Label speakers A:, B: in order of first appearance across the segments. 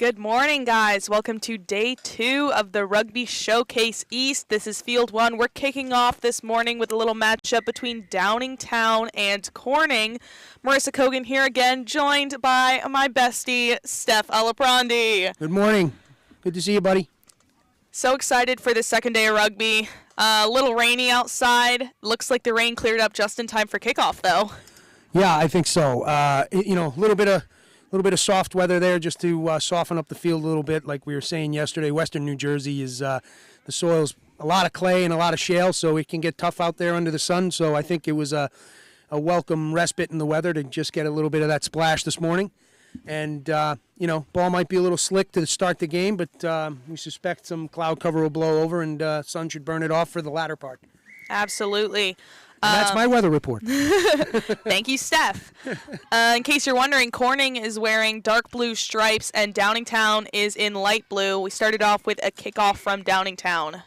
A: Good morning, guys. Welcome to day 2 of the Rugby Showcase East. This is Field 1. We're kicking off this morning with a little matchup between Downingtown and Corning. Marissa Kogan here again, joined by my bestie, Steph Alaprandi.
B: Good morning. Good to see you, buddy.
A: So excited for the second day of rugby. A little rainy outside. Looks like the rain cleared up just in time for kickoff, though.
B: Yeah, I think so. A little bit of soft weather there just to soften up the field a little bit. Like we were saying yesterday, Western New Jersey is the soil's a lot of clay and a lot of shale, so it can get tough out there under the sun. So I think it was a welcome respite in the weather to just get a little bit of that splash this morning. And, ball might be a little slick to start the game, but we suspect some cloud cover will blow over and sun should burn it off for the latter part.
A: Absolutely.
B: And that's my weather report.
A: Thank you, Steph. In case you're wondering, Corning is wearing dark blue stripes and Downingtown is in light blue. We started off with a kickoff from Downingtown.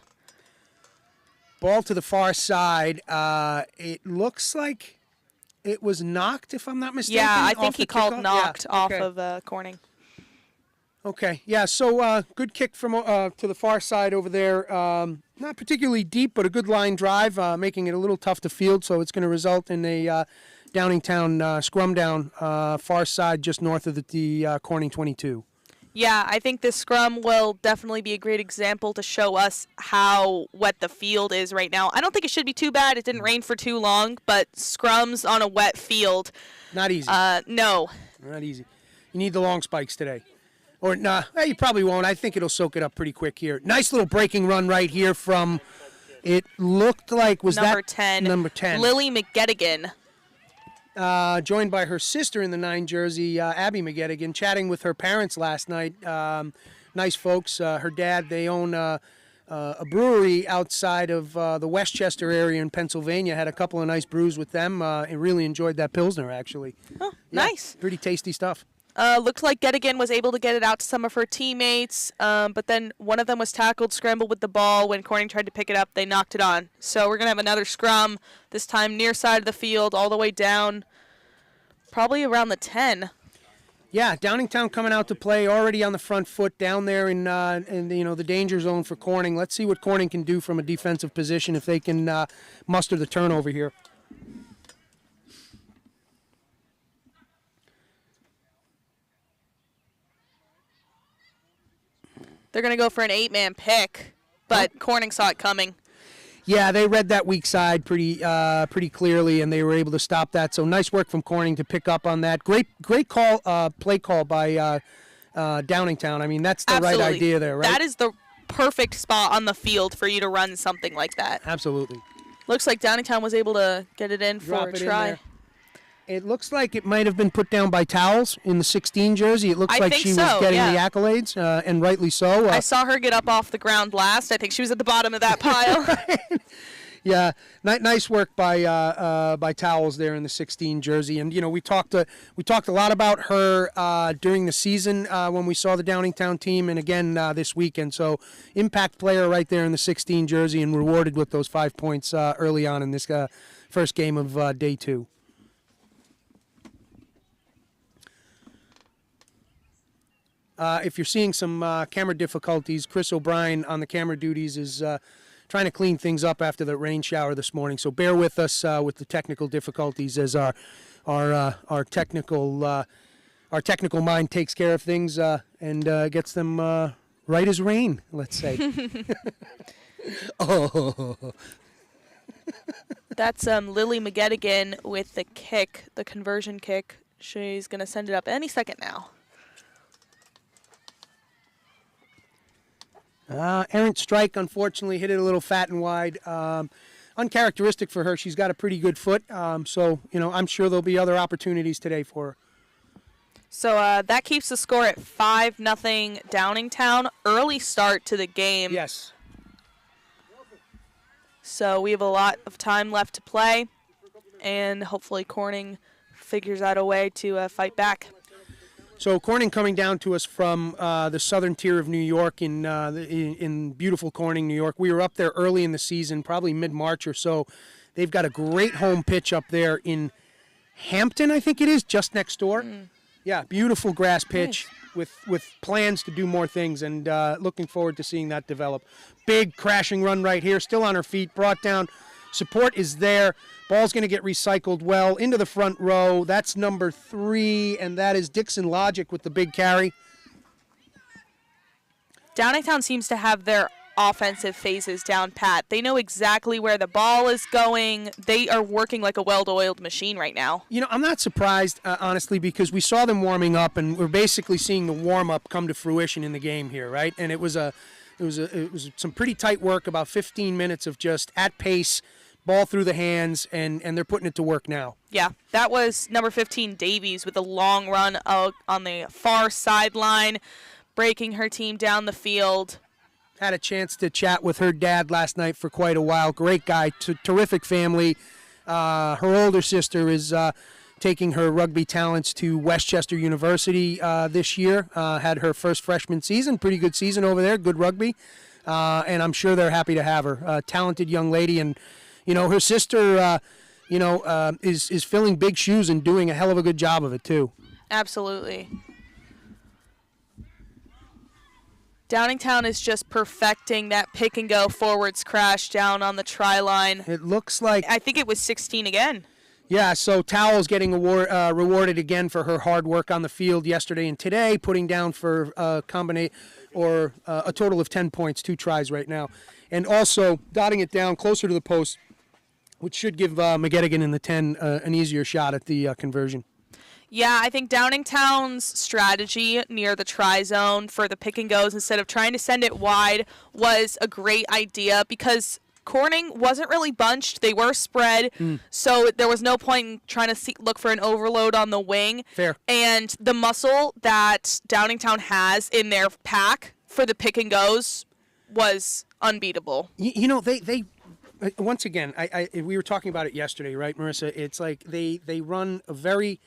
B: Ball to the far side. It looks like it was knocked, if I'm not mistaken.
A: Yeah, I think he called knocked off
B: okay.
A: of Corning.
B: Okay, yeah, so good kick from to the far side over there. Not particularly deep, but a good line drive, making it a little tough to field, so it's going to result in a Downingtown scrum down far side just north of the Corning 22.
A: Yeah, I think this scrum will definitely be a great example to show us how wet the field is right now. I don't think it should be too bad. It didn't rain for too long, but scrums on a wet field.
B: Not easy.
A: No.
B: Not easy. You need the long spikes today. Or, nah, you probably won't. I think it'll soak it up pretty quick here. Nice little breaking run right here from, it looked like, was
A: number
B: that
A: 10,
B: number 10?
A: Lily McGettigan.
B: Joined by her sister in the 9 jersey, Abby McGettigan, chatting with her parents last night. Nice folks. Her dad, they own a brewery outside of the Westchester area in Pennsylvania. Had a couple of nice brews with them and really enjoyed that Pilsner, actually.
A: Oh,
B: yeah,
A: nice.
B: Pretty tasty stuff.
A: Looked like Gettigan was able to get it out to some of her teammates, but then one of them was tackled, scrambled with the ball. When Corning tried to pick it up, they knocked it on. So we're going to have another scrum, this time near side of the field, all the way down, probably around the 10.
B: Yeah, Downingtown coming out to play already on the front foot down there in the danger zone for Corning. Let's see what Corning can do from a defensive position if they can muster the turnover here.
A: They're going to go for an 8-man pick, but Corning saw it coming.
B: Yeah, they read that weak side pretty clearly, and they were able to stop that. So nice work from Corning to pick up on that. Great call, play call by Downingtown. I mean, that's the
A: Absolutely.
B: right idea there, right?
A: That is the perfect spot on the field for you to run something like that.
B: Absolutely.
A: Looks like Downingtown was able to get it in for a try.
B: It looks like it might have been put down by Towels in the 16 jersey. It looks like she was getting the accolades, and rightly so.
A: I saw her get up off the ground last. I think she was at the bottom of that pile.
B: Right. Yeah, nice work by Towels there in the 16 jersey. And we talked a lot about her during the season when we saw the Downingtown team, and again this weekend. So impact player right there in the 16 jersey, and rewarded with those 5 points early on in this first game of day 2. If you're seeing some camera difficulties, Chris O'Brien on the camera duties is trying to clean things up after the rain shower this morning. So bear with us with the technical difficulties as our technical mind takes care of things and gets them right as rain, let's say. Oh.
A: That's Lily McGettigan with the kick, the conversion kick. She's going to send it up any second now.
B: Errant strike, unfortunately, hit it a little fat and wide. Uncharacteristic for her. She's got a pretty good foot, so I'm sure there'll be other opportunities today for her.
A: So that keeps the score at 5-0 Downingtown. Early start to the game.
B: Yes.
A: So we have a lot of time left to play, and hopefully Corning figures out a way to fight back.
B: So Corning coming down to us from the southern tier of New York in beautiful Corning, New York. We were up there early in the season, probably mid-March or so. They've got a great home pitch up there in Hampton, I think it is, just next door. Yeah, beautiful grass pitch. with plans to do more things, and looking forward to seeing that develop. Big crashing run right here, still on her feet, brought down. Support is there. Ball's going to get recycled well into the front row. That's number 3, and that is Dixon Logic with the big carry.
A: Downingtown seems to have their offensive phases down pat. They know exactly where the ball is going. They are working like a well-oiled machine right now.
B: You know, I'm not surprised, honestly, because we saw them warming up, and we're basically seeing the warm-up come to fruition in the game here, right? And it was some pretty tight work, about 15 minutes of just at pace, ball through the hands, and they're putting it to work now.
A: Yeah, that was number 15, Davies, with a long run out on the far sideline, breaking her team down the field.
B: Had a chance to chat with her dad last night for quite a while. Great guy, terrific family. Her older sister is taking her rugby talents to Westchester University this year. Had her first freshman season, pretty good season over there, good rugby. And I'm sure they're happy to have her. Talented young lady, and her sister, is filling big shoes and doing a hell of a good job of it too.
A: Absolutely. Downingtown is just perfecting that pick and go forwards crash down on the try line.
B: It looks like,
A: I think it was 16 again.
B: Yeah, so Towell's getting rewarded again for her hard work on the field yesterday and today, putting down for a total of 10 points, 2 tries right now. And also dotting it down closer to the post, which should give McGettigan in the 10 an easier shot at the conversion.
A: Yeah, I think Downingtown's strategy near the try zone for the pick and goes, instead of trying to send it wide, was a great idea because Corning wasn't really bunched. They were spread, so there was no point in trying to look for an overload on the wing.
B: Fair.
A: And the muscle that Downingtown has in their pack for the pick and goes was unbeatable.
B: They once again, we were talking about it yesterday, right, Marissa? It's like they run a very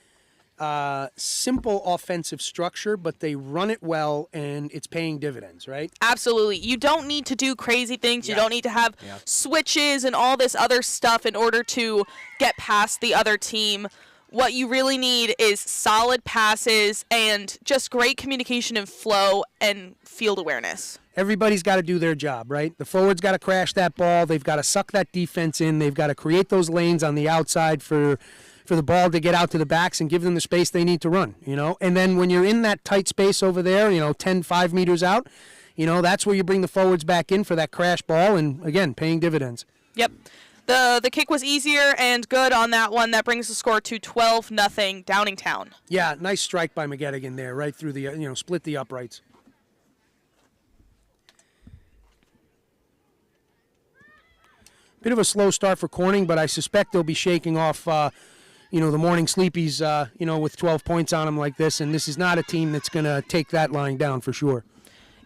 B: simple offensive structure, but they run it well, and it's paying dividends, right?
A: Absolutely. You don't need to do crazy things. You don't need to have switches and all this other stuff in order to get past the other team. What you really need is solid passes and just great communication and flow and field awareness.
B: Everybody's got to do their job, right? The forward's got to crash that ball. They've got to suck that defense in. They've got to create those lanes on the outside for the ball to get out to the backs and give them the space they need to run, And then when you're in that tight space over there, 5 meters out, that's where you bring the forwards back in for that crash ball and, again, paying dividends.
A: Yep. The kick was easier and good on that one. That brings the score to 12-0 Downingtown.
B: Yeah, nice strike by McGettigan there, right through the, split the uprights. Bit of a slow start for Corning, but I suspect they'll be shaking off the morning sleepies, with 12 points on them like this, and this is not a team that's going to take that line down for sure.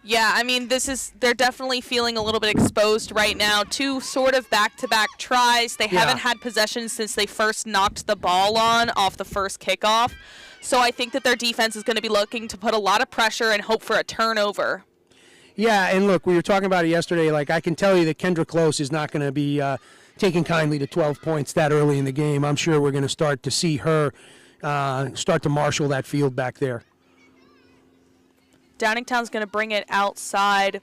A: Yeah, I mean, they're definitely feeling a little bit exposed right now. 2 sort of back-to-back tries. They haven't had possession since they first knocked the ball off the first kickoff. So I think that their defense is going to be looking to put a lot of pressure and hope for a turnover.
B: Yeah, and look, we were talking about it yesterday. Like, I can tell you that Kendra Close is not going to be taking kindly to 12 points that early in the game. I'm sure we're going to start to see her start to marshal that field back there.
A: Downingtown's going to bring it outside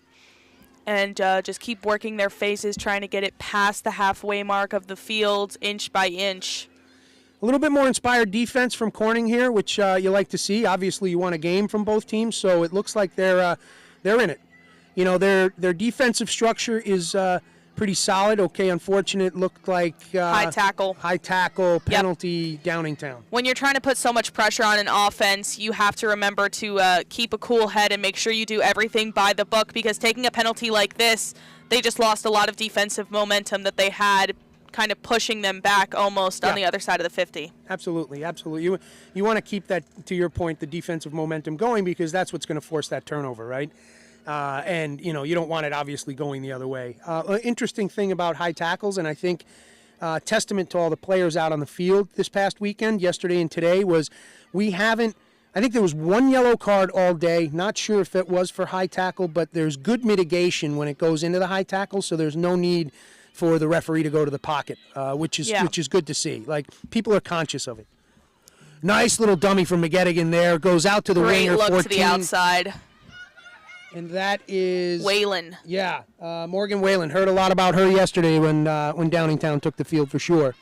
A: and just keep working their faces, trying to get it past the halfway mark of the field, inch by inch.
B: A little bit more inspired defense from Corning here, which you like to see. Obviously, you want a game from both teams, so it looks like they're in it. Their defensive structure is pretty solid. Okay, unfortunate. Looked like
A: high tackle,
B: penalty, Downingtown.
A: When you're trying to put so much pressure on an offense, you have to remember to keep a cool head and make sure you do everything by the book, because taking a penalty like this, they just lost a lot of defensive momentum that they had, kind of pushing them back almost on the other side of the 50.
B: Absolutely. You want to keep that, to your point, the defensive momentum going, because that's what's going to force that turnover, right? And you don't want it obviously going the other way. Interesting thing about high tackles, and I think testament to all the players out on the field this past weekend, yesterday and today, was I think there was 1 yellow card all day. Not sure if it was for high tackle, but there's good mitigation when it goes into the high tackle, so there's no need for the referee to go to the pocket, which is good to see. Like, people are conscious of it. Nice little dummy from McGettigan there. Goes out to the
A: Great
B: winger,
A: look
B: 14.
A: to the outside.
B: And that is
A: Whalen.
B: Yeah, Morgan Whalen. Heard a lot about her yesterday when Downingtown took the field for sure.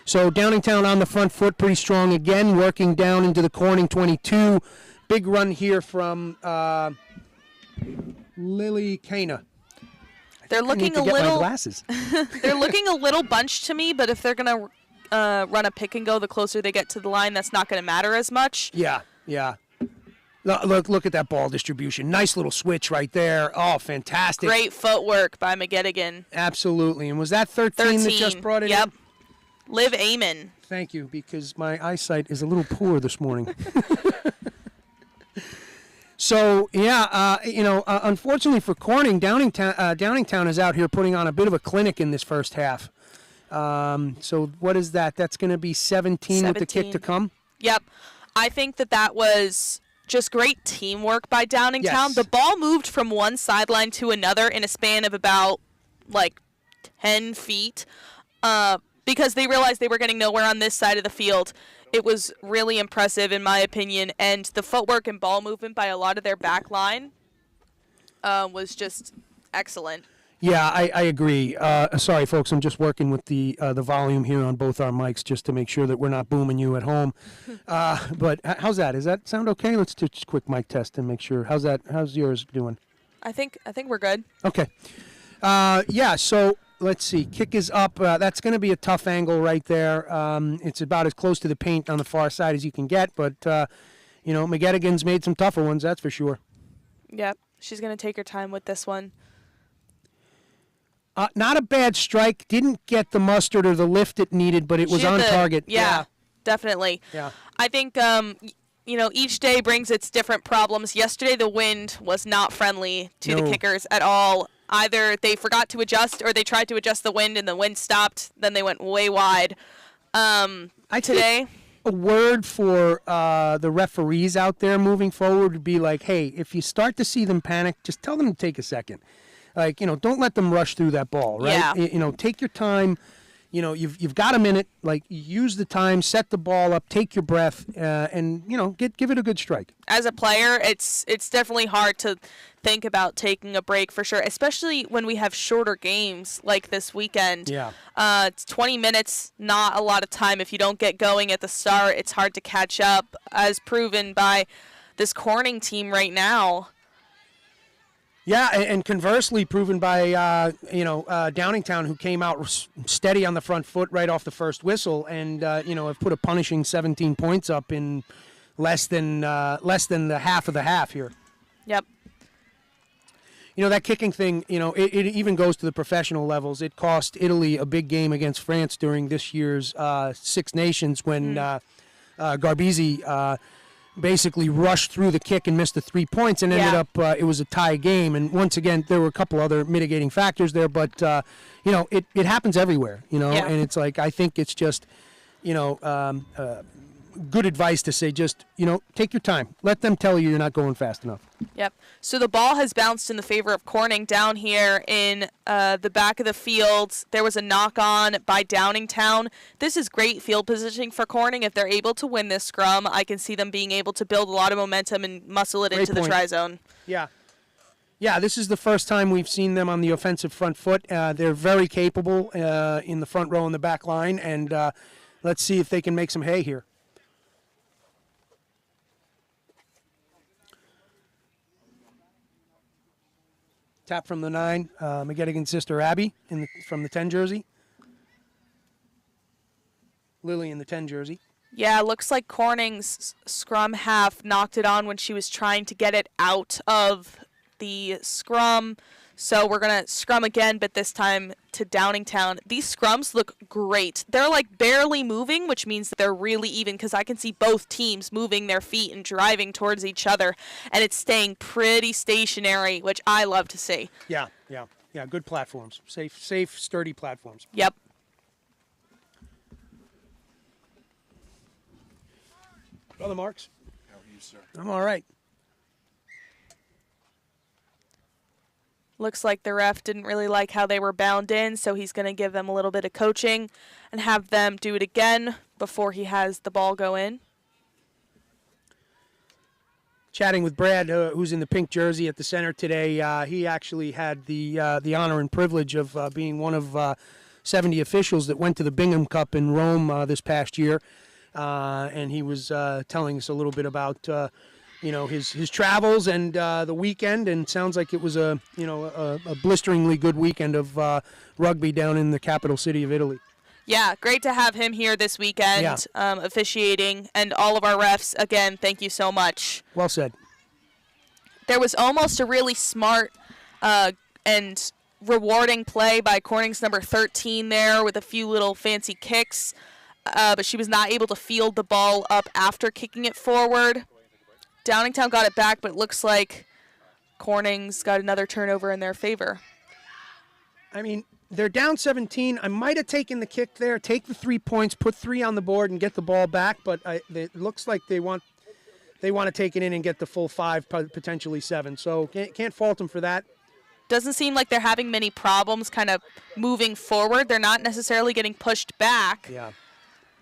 B: So Downingtown on the front foot, pretty strong again, working down into the Corning 22. Big run here from Lily Kana.
A: They're looking a
B: get my
A: little.
B: glasses.
A: They're looking a little bunched to me, but if they're gonna run a pick and go, the closer they get to the line, that's not going to matter as much.
B: Yeah. Look at that ball distribution. Nice little switch right there. Oh, fantastic.
A: Great footwork by McGettigan.
B: Absolutely. And was that 13 that just brought it
A: Yep.
B: in?
A: Liv Amon.
B: Thank you, because my eyesight is a little poor this morning. So, unfortunately for Corning, Downingtown is out here putting on a bit of a clinic in this first half. So what is that? That's going to be 17 with the kick to come?
A: Yep. I think that was just great teamwork by Downingtown.
B: Yes.
A: The ball moved from one sideline to another in a span of about, 10 feet because they realized they were getting nowhere on this side of the field. It was really impressive, in my opinion, and the footwork and ball movement by a lot of their back line was just excellent.
B: Yeah, I agree. Sorry, folks, I'm just working with the volume here on both our mics just to make sure that we're not booming you at home. But how's that? Does that sound okay? Let's do just a quick mic test and make sure. How's that? How's yours doing?
A: I think we're good.
B: Okay. So let's see. Kick is up. That's going to be a tough angle right there. It's about as close to the paint on the far side as you can get. But, McGettigan's made some tougher ones, that's for sure.
A: Yep. She's going to take her time with this one.
B: Not a bad strike. Didn't get the mustard or the lift it needed, but it was on target.
A: Yeah, definitely.
B: Yeah.
A: I think, each day brings its different problems. Yesterday, the wind was not friendly to the kickers at all. Either they forgot to adjust or they tried to adjust the wind and the wind stopped. Then they went way wide. Today,
B: a word for the referees out there moving forward would be like, hey, if you start to see them panic, just tell them to take a second. Don't let them rush through that ball, right?
A: Yeah.
B: Take your time. You've got a minute. Use the time, set the ball up, take your breath, and give it a good strike.
A: As a player, it's definitely hard to think about taking a break for sure, especially when we have shorter games like this weekend.
B: Yeah.
A: It's 20 minutes, not a lot of time. If you don't get going at the start, it's hard to catch up, as proven by this Corning team right now.
B: Yeah, and conversely proven by, Downingtown, who came out steady on the front foot right off the first whistle and, have put a punishing 17 points up in less than the half of the half here.
A: Yep.
B: That kicking thing, it even goes to the professional levels. It cost Italy a big game against France during this year's Six Nations when Garbisi basically rushed through the kick and missed the 3 points and ended up it was a tie game. And once again, there were a couple other mitigating factors there, but it happens everywhere, and it's I think it's just good advice to say just take your time, let them tell you're not going fast enough.
A: Yep. So the ball has bounced in the favor of Corning down here in the back of the field. There was a knock on by Downingtown. This is great field positioning for Corning. If they're able to win this scrum, I can see them being able to build a lot of momentum and muscle it into the try zone.
B: Yeah, this is the first time we've seen them on the offensive front foot. They're very capable in the front row and the back line, and let's see if they can make some hay here. Tap from the 9, McGettigan's sister Abby from the 10 jersey. Lily in the 10 jersey.
A: Yeah, looks like Corning's scrum half knocked it on when she was trying to get it out of the scrum. So we're going to scrum again, but this time to Downingtown. These scrums look great. They're barely moving, which means that they're really even because I can see both teams moving their feet and driving towards each other, and it's staying pretty stationary, which I love to see.
B: Yeah, good platforms. Safe, sturdy platforms.
A: Yep.
B: Brother Marks.
C: How are you, sir?
B: I'm all right.
A: Looks like the ref didn't really like how they were bound in, so he's going to give them a little bit of coaching and have them do it again before he has the ball go in.
B: chatting with Brad, who's in the pink jersey at the center today. He actually had the honor and privilege of being one of 70 officials that went to the Bingham Cup in Rome this past year, and he was telling us a little bit about his travels and the weekend, and sounds like it was a blisteringly good weekend of rugby down in the capital city of Italy.
A: Yeah, great to have him here this weekend, officiating, and all of our refs. Again, thank you so much.
B: Well said.
A: There was almost a really smart and rewarding play by Corning's number 13 there with a few little fancy kicks, but she was not able to field the ball up after kicking it forward. Downingtown got it back, but it looks like Corning's got another turnover in their favor.
B: I mean, they're down 17. I might have taken the kick there, take the 3 points, put 3 on the board, and get the ball back. But it looks like they want to take it in and get the full 5, potentially 7. So can't fault them for that.
A: Doesn't seem like they're having many problems kind of moving forward. They're not necessarily getting pushed back.
B: Yeah.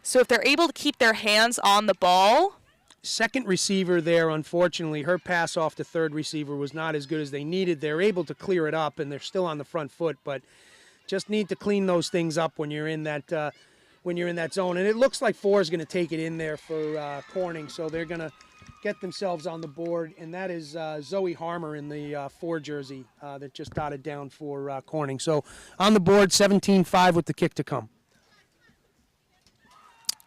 A: So if they're able to keep their hands on the ball.
B: Second receiver there, unfortunately, her pass off to third receiver was not as good as they needed. They're able to clear it up, and they're still on the front foot, but just need to clean those things up when you're in that zone. And it looks like 4 is going to take it in there for Corning, so they're going to get themselves on the board, and that is Zoe Harmer in the 4 jersey that just dotted down for Corning. So on the board, 17-5 with the kick to come.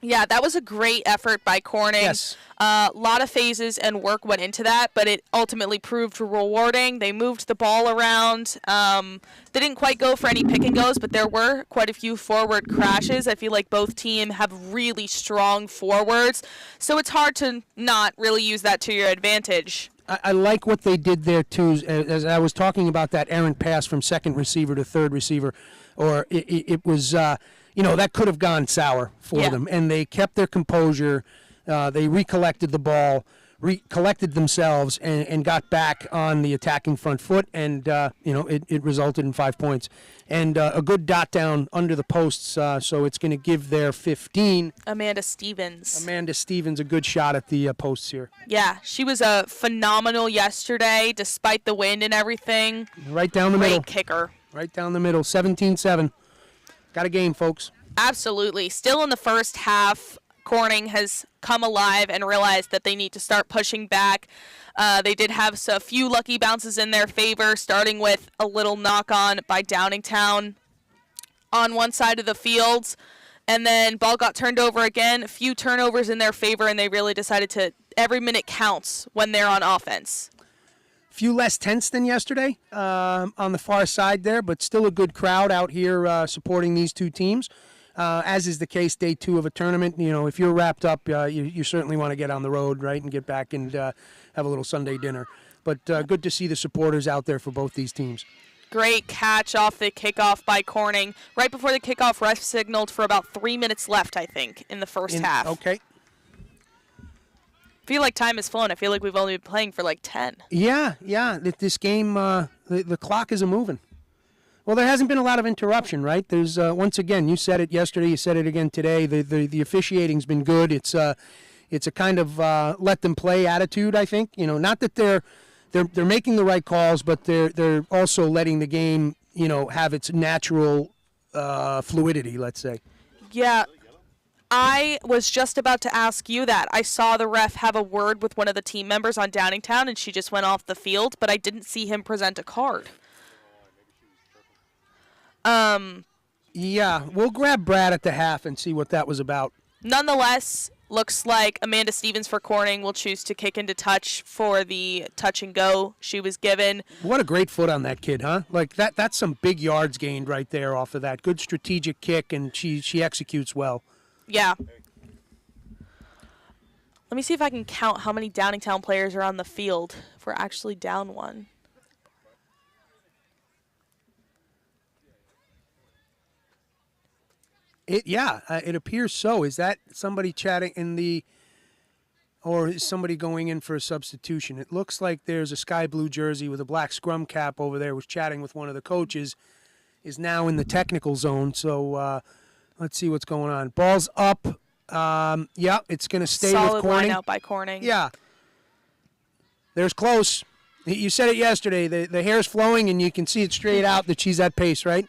A: Yeah, that was a great effort by Corning.
B: Yes.
A: A lot of phases and work went into that, but it ultimately proved rewarding. They moved the ball around. They didn't quite go for any pick and goes, but there were quite a few forward crashes. I feel like both teams have really strong forwards, so it's hard to not really use that to your advantage.
B: I like what they did there, too, as I was talking about that errant pass from second receiver to third receiver, or it was... that could have gone sour for them, and they kept their composure. They recollected the ball, recollected themselves, and got back on the attacking front foot, and it resulted in 5 points. And a good dot down under the posts, so it's going to give their 15.
A: Amanda Stevens,
B: a good shot at the posts here.
A: Yeah, she was phenomenal yesterday, despite the wind and everything.
B: Right down the middle.
A: Great kicker.
B: Right down the middle, 17-7. Got a game, folks.
A: Absolutely. Still in the first half, Corning has come alive and realized that they need to start pushing back. They did have a few lucky bounces in their favor, starting with a little knock-on by Downingtown on one side of the field. And then ball got turned over again, a few turnovers in their favor, and they really decided to every minute counts when they're on offense.
B: Few less tense than yesterday on the far side there, but still a good crowd out here supporting these two teams, as is the case day 2 of a tournament. If you're wrapped up, you certainly want to get on the road, right, and get back and have a little Sunday dinner. But good to see the supporters out there for both these teams.
A: Great catch off the kickoff by Corning. Right before the kickoff, ref signaled for about 3 minutes left, I think, in the first half.
B: Okay.
A: I feel like time has flown. I feel like we've only been playing for like 10.
B: Yeah. This game, the clock is a-moving. Well, there hasn't been a lot of interruption, right? There's once again, you said it yesterday, you said it again today. The officiating's been good. It's a kind of let them play attitude, I think. Not that they're making the right calls, but they're also letting the game, have its natural fluidity, let's say.
A: Yeah. I was just about to ask you that. I saw the ref have a word with one of the team members on Downingtown, and she just went off the field, but I didn't see him present a card.
B: Yeah, we'll grab Brad at the half and see what that was about.
A: Nonetheless, looks like Amanda Stevens for Corning will choose to kick into touch for the touch and go she was given.
B: What a great foot on that kid, huh? Like that's some big yards gained right there off of that. Good strategic kick, and she executes well.
A: Yeah. Let me see if I can count how many Downingtown players are on the field if we're actually down one.
B: It appears so. Is that somebody chatting in the, or is somebody going in for a substitution? It looks like there's a sky blue jersey with a black scrum cap over there, was chatting with one of the coaches, is now in the technical zone. So let's see what's going on. Ball's up. It's going to stay
A: Solid
B: with Corning.
A: line out by Corning.
B: Yeah. There's close. You said it yesterday. The hair's flowing, and you can see it straight out that she's at pace, right?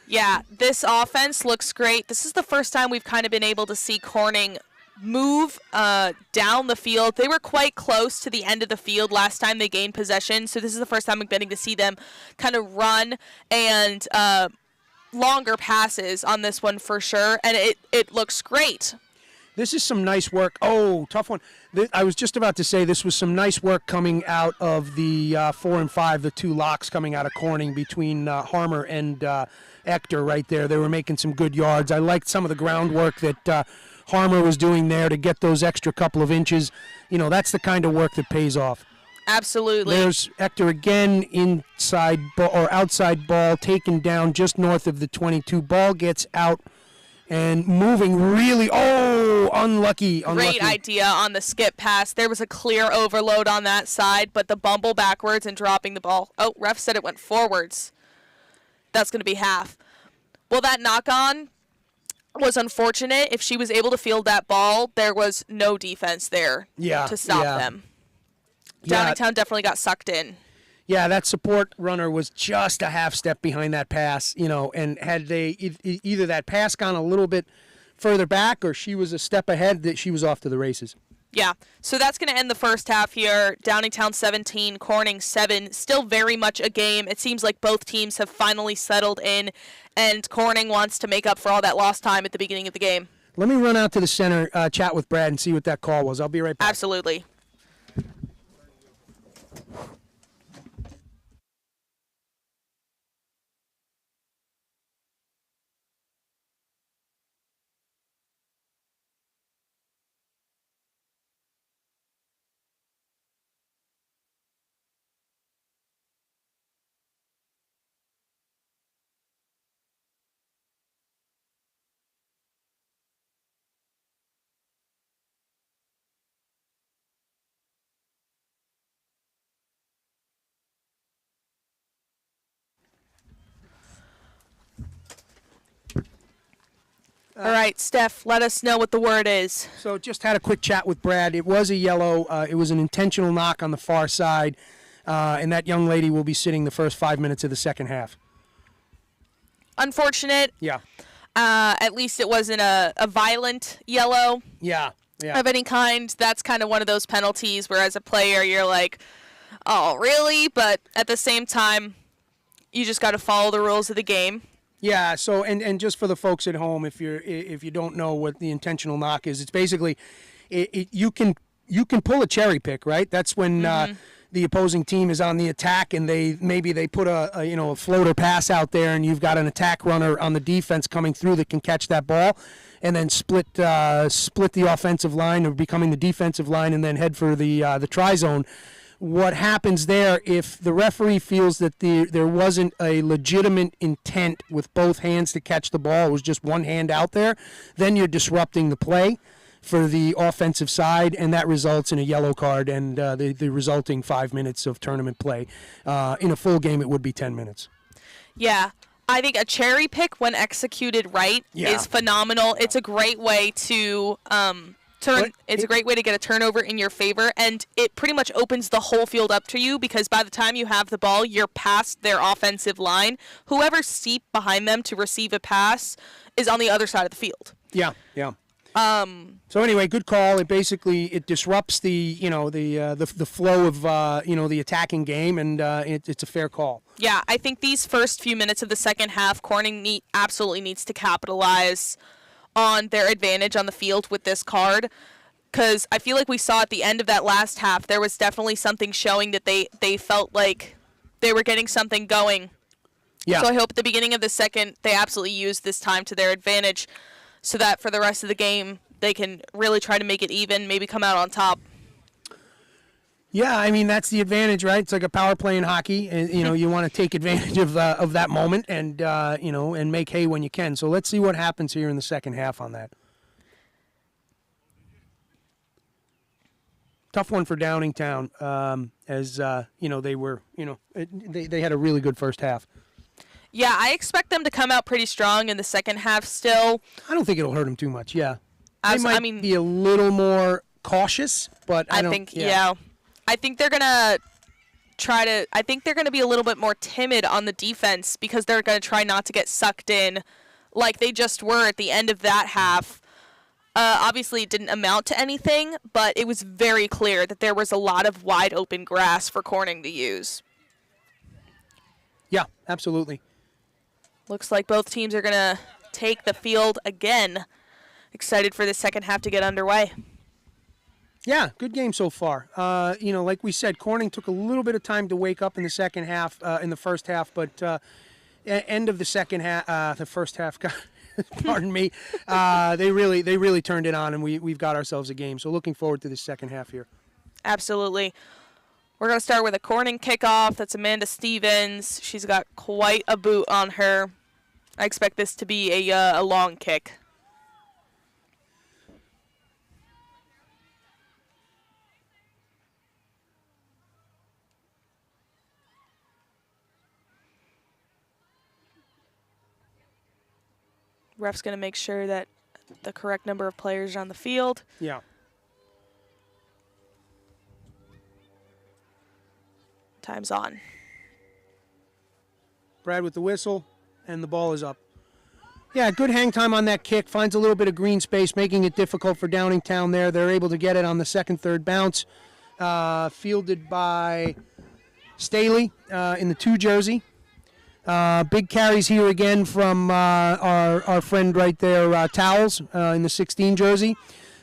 A: Yeah, this offense looks great. This is the first time we've kind of been able to see Corning move down the field. They were quite close to the end of the field last time they gained possession, so this is the first time we're getting to see them kind of run and longer passes on this one for sure, and it looks great.
B: This is some nice work. Oh, tough one. I was just about to say this was some nice work coming out of the 4 and 5, the two locks coming out of Corning between Harmer and Ector right there. They were making some good yards. I liked some of the groundwork that Harmer was doing there to get those extra couple of inches. You know, that's the kind of work that pays off.
A: Absolutely.
B: There's Ector again, inside ball, or outside ball, taken down just north of the 22. Ball gets out and moving really, unlucky.
A: Great idea on the skip pass. There was a clear overload on that side, but the bumble backwards and dropping the ball. Oh, ref said it went forwards. That's going to be half. Well, that knock-on was unfortunate. If she was able to field that ball, there was no defense there to stop them. Downingtown definitely got sucked in.
B: Yeah, that support runner was just a half step behind that pass, you know, and had they either that pass gone a little bit further back or she was a step ahead, that she was off to the races.
A: Yeah, so that's going to end the first half here. Downingtown 17, Corning 7. Still very much a game. It seems like both teams have finally settled in, and Corning wants to make up for all that lost time at the beginning of the game.
B: Let me run out to the center, chat with Brad, and see what that call was. I'll be right back.
A: Absolutely. All right, Steph, let us know what the word is.
B: So just had a quick chat with Brad. It was a yellow. It was an intentional knock on the far side, and that young lady will be sitting the first 5 minutes of the second half.
A: Unfortunate.
B: Yeah.
A: At least it wasn't a violent yellow of any kind. That's kind of one of those penalties where as a player you're like, oh, really? But at the same time, you just got to follow the rules of the game.
B: Yeah, so and just for the folks at home, if you don't know what the intentional knock is, it's basically you can pull a cherry pick, right? That's when the opposing team is on the attack and they put a floater pass out there, and you've got an attack runner on the defense coming through that can catch that ball, and then split the offensive line or becoming the defensive line, and then head for the try zone. What happens there, if the referee feels that there wasn't a legitimate intent with both hands to catch the ball, it was just one hand out there, then you're disrupting the play for the offensive side, and that results in a yellow card and the resulting 5 minutes of tournament play. In a full game, it would be 10 minutes.
A: Yeah. I think a cherry pick, when executed right, is phenomenal. It's a great way to it's a great way to get a turnover in your favor, and it pretty much opens the whole field up to you, because by the time you have the ball, you're past their offensive line. Whoever's steep behind them to receive a pass is on the other side of the field.
B: Yeah. So anyway, good call. It basically disrupts the flow of the attacking game, and it's a fair call.
A: Yeah, I think these first few minutes of the second half, Corning absolutely needs to capitalize on their advantage on the field with this card, because I feel like we saw at the end of that last half there was definitely something showing that they felt like they were getting something going. Yeah. So I hope at the beginning of the second they absolutely use this time to their advantage, so that for the rest of the game they can really try to make it even, maybe come out on top.
B: Yeah, I mean, that's the advantage, right? It's like a power play in hockey, and you want to take advantage of that moment, and and make hay when you can. So let's see what happens here in the second half on that. Tough one for Downingtown, as they were, they had a really good first half.
A: Yeah, I expect them to come out pretty strong in the second half still.
B: I don't think it'll hurt them too much. Yeah, they might be a little more cautious, but I think
A: I think they're going to I think they're going to be a little bit more timid on the defense because they're going to try not to get sucked in like they just were at the end of that half. Obviously, it didn't amount to anything, but it was very clear that there was a lot of wide open grass for Corning to use.
B: Yeah, absolutely.
A: Looks like both teams are going to take the field again. Excited for the second half to get underway.
B: Yeah, good game so far. Like we said, Corning took a little bit of time to wake up in the second half, in the first half, but end of the second half, the first half, pardon me, they really turned it on, and we've got ourselves a game. So looking forward to the second half here.
A: Absolutely. We're going to start with a Corning kickoff. That's Amanda Stevens. She's got quite a boot on her. I expect this to be a long kick. Ref's going to make sure that the correct number of players are on the field.
B: Yeah.
A: Time's on.
B: Brad with the whistle, and the ball is up. Yeah, good hang time on that kick. Finds a little bit of green space, making it difficult for Downingtown there. They're able to get it on the second, third bounce. Fielded by Staley in the 2 jersey. Big carries here again from our friend right there, Towels, in the 16 jersey.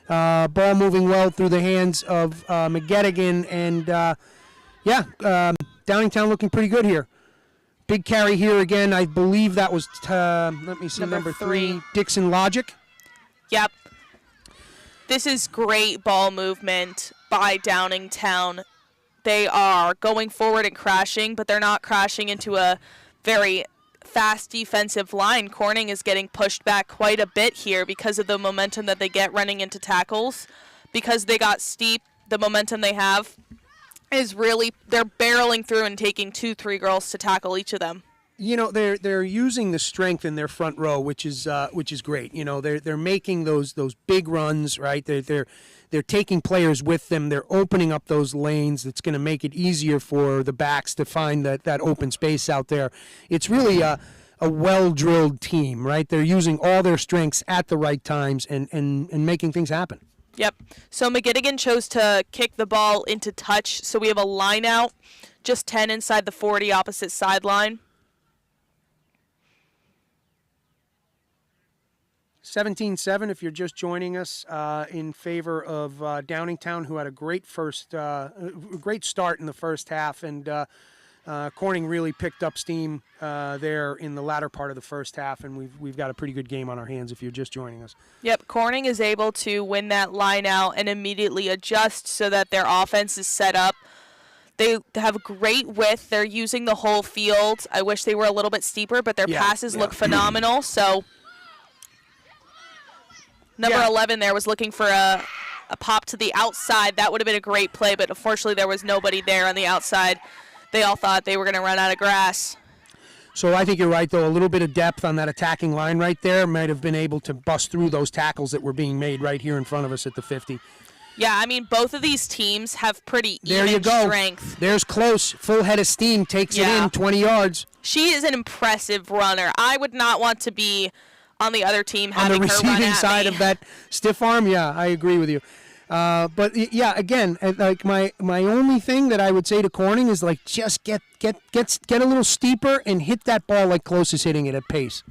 B: Ball moving well through the hands of McGettigan, and Downingtown looking pretty good here. Big carry here again. I believe that was, let me see, number 3, Dixon Logic.
A: Yep. This is great ball movement by Downingtown. They are going forward and crashing, but they're not crashing into a very fast defensive line. Corning is getting pushed back quite a bit here because of the momentum that they get running into tackles. Because they got steep, the momentum they have is really, they're barreling through and taking 2-3 girls to tackle each of them.
B: You know, they're using the strength in their front row, which is great. You know, they're making those big runs, right? They're taking players with them. They're opening up those lanes. That's going to make it easier for the backs to find that open space out there. It's really a well-drilled team, right? They're using all their strengths at the right times and making things happen.
A: Yep. So McGettigan chose to kick the ball into touch. So we have a line out, just 10 inside the 40 opposite sideline.
B: 17-7 if you're just joining us, in favor of Downingtown, who had a great great start in the first half, and Corning really picked up steam there in the latter part of the first half, and we've got a pretty good game on our hands if you're just joining us.
A: Yep, Corning is able to win that line out and immediately adjust so that their offense is set up. They have great width. They're using the whole field. I wish they were a little bit steeper, but their passes look phenomenal. So number 11 there was looking for a pop to the outside. That would have been a great play, but unfortunately there was nobody there on the outside. They all thought they were going to run out of grass.
B: So I think you're right, though. A little bit of depth on that attacking line right there might have been able to bust through those tackles that were being made right here in front of us at the 50.
A: Yeah, I mean, both of these teams have pretty
B: there
A: even
B: you go.
A: Strength.
B: There's Close. Full head of steam. Takes it in 20 yards.
A: She is an impressive runner. I would not want to be on the other team
B: on the receiving side
A: me.
B: Of that stiff arm. Yeah, I agree with you. But yeah, again, like my only thing that I would say to Corning is like just get a little steeper and hit that ball like Close is hitting it at pace.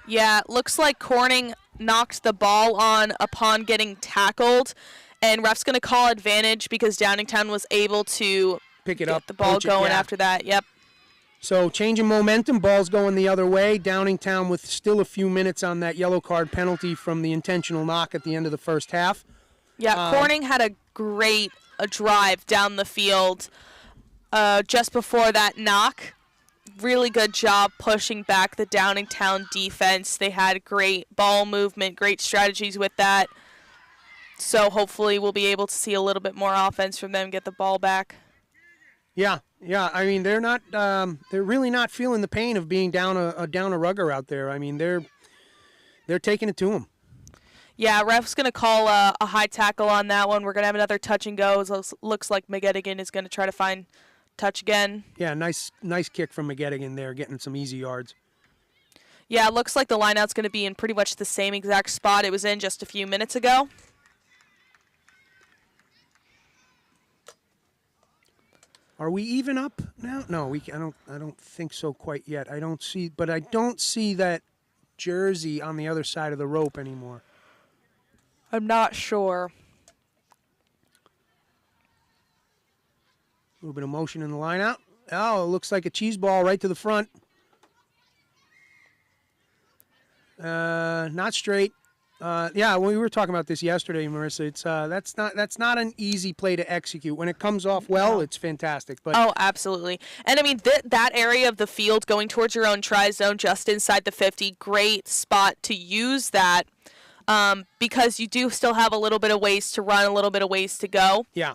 A: Yeah, looks like Corning knocked the ball on upon getting tackled, and ref's going to call advantage because Downingtown was able to
B: pick it
A: get
B: up,
A: the ball going after that. Yep.
B: So changing momentum, ball's going the other way. Downingtown with still a few minutes on that yellow card penalty from the intentional knock at the end of the first half.
A: Yeah, Corning had a great drive down the field just before that knock. Really good job pushing back the Downingtown defense. They had great ball movement, great strategies with that. So hopefully we'll be able to see a little bit more offense from them get the ball back.
B: Yeah. I mean, they're not. They're really not feeling the pain of being down a rugger out there. I mean, they're taking it to them.
A: Yeah, ref's going to call a high tackle on that one. We're going to have another touch and go. It looks like McGettigan is going to try to find touch again.
B: Yeah, nice kick from McGettigan there, getting some easy yards.
A: Yeah, it looks like the lineout's going to be in pretty much the same exact spot it was in just a few minutes ago.
B: Are we even up now? No, I don't think so quite yet. I don't see that jersey on the other side of the rope anymore.
A: I'm not sure.
B: A little bit of motion in the line out. Oh, it looks like a cheese ball right to the front. Not straight. Yeah, we were talking about this yesterday, Marissa. It's that's not an easy play to execute. When it comes off well, it's fantastic. But
A: oh, absolutely. And I mean that area of the field going towards your own try zone, just inside the 50, great spot to use that, because you do still have a little bit of ways to run, a little bit of ways to go.
B: Yeah.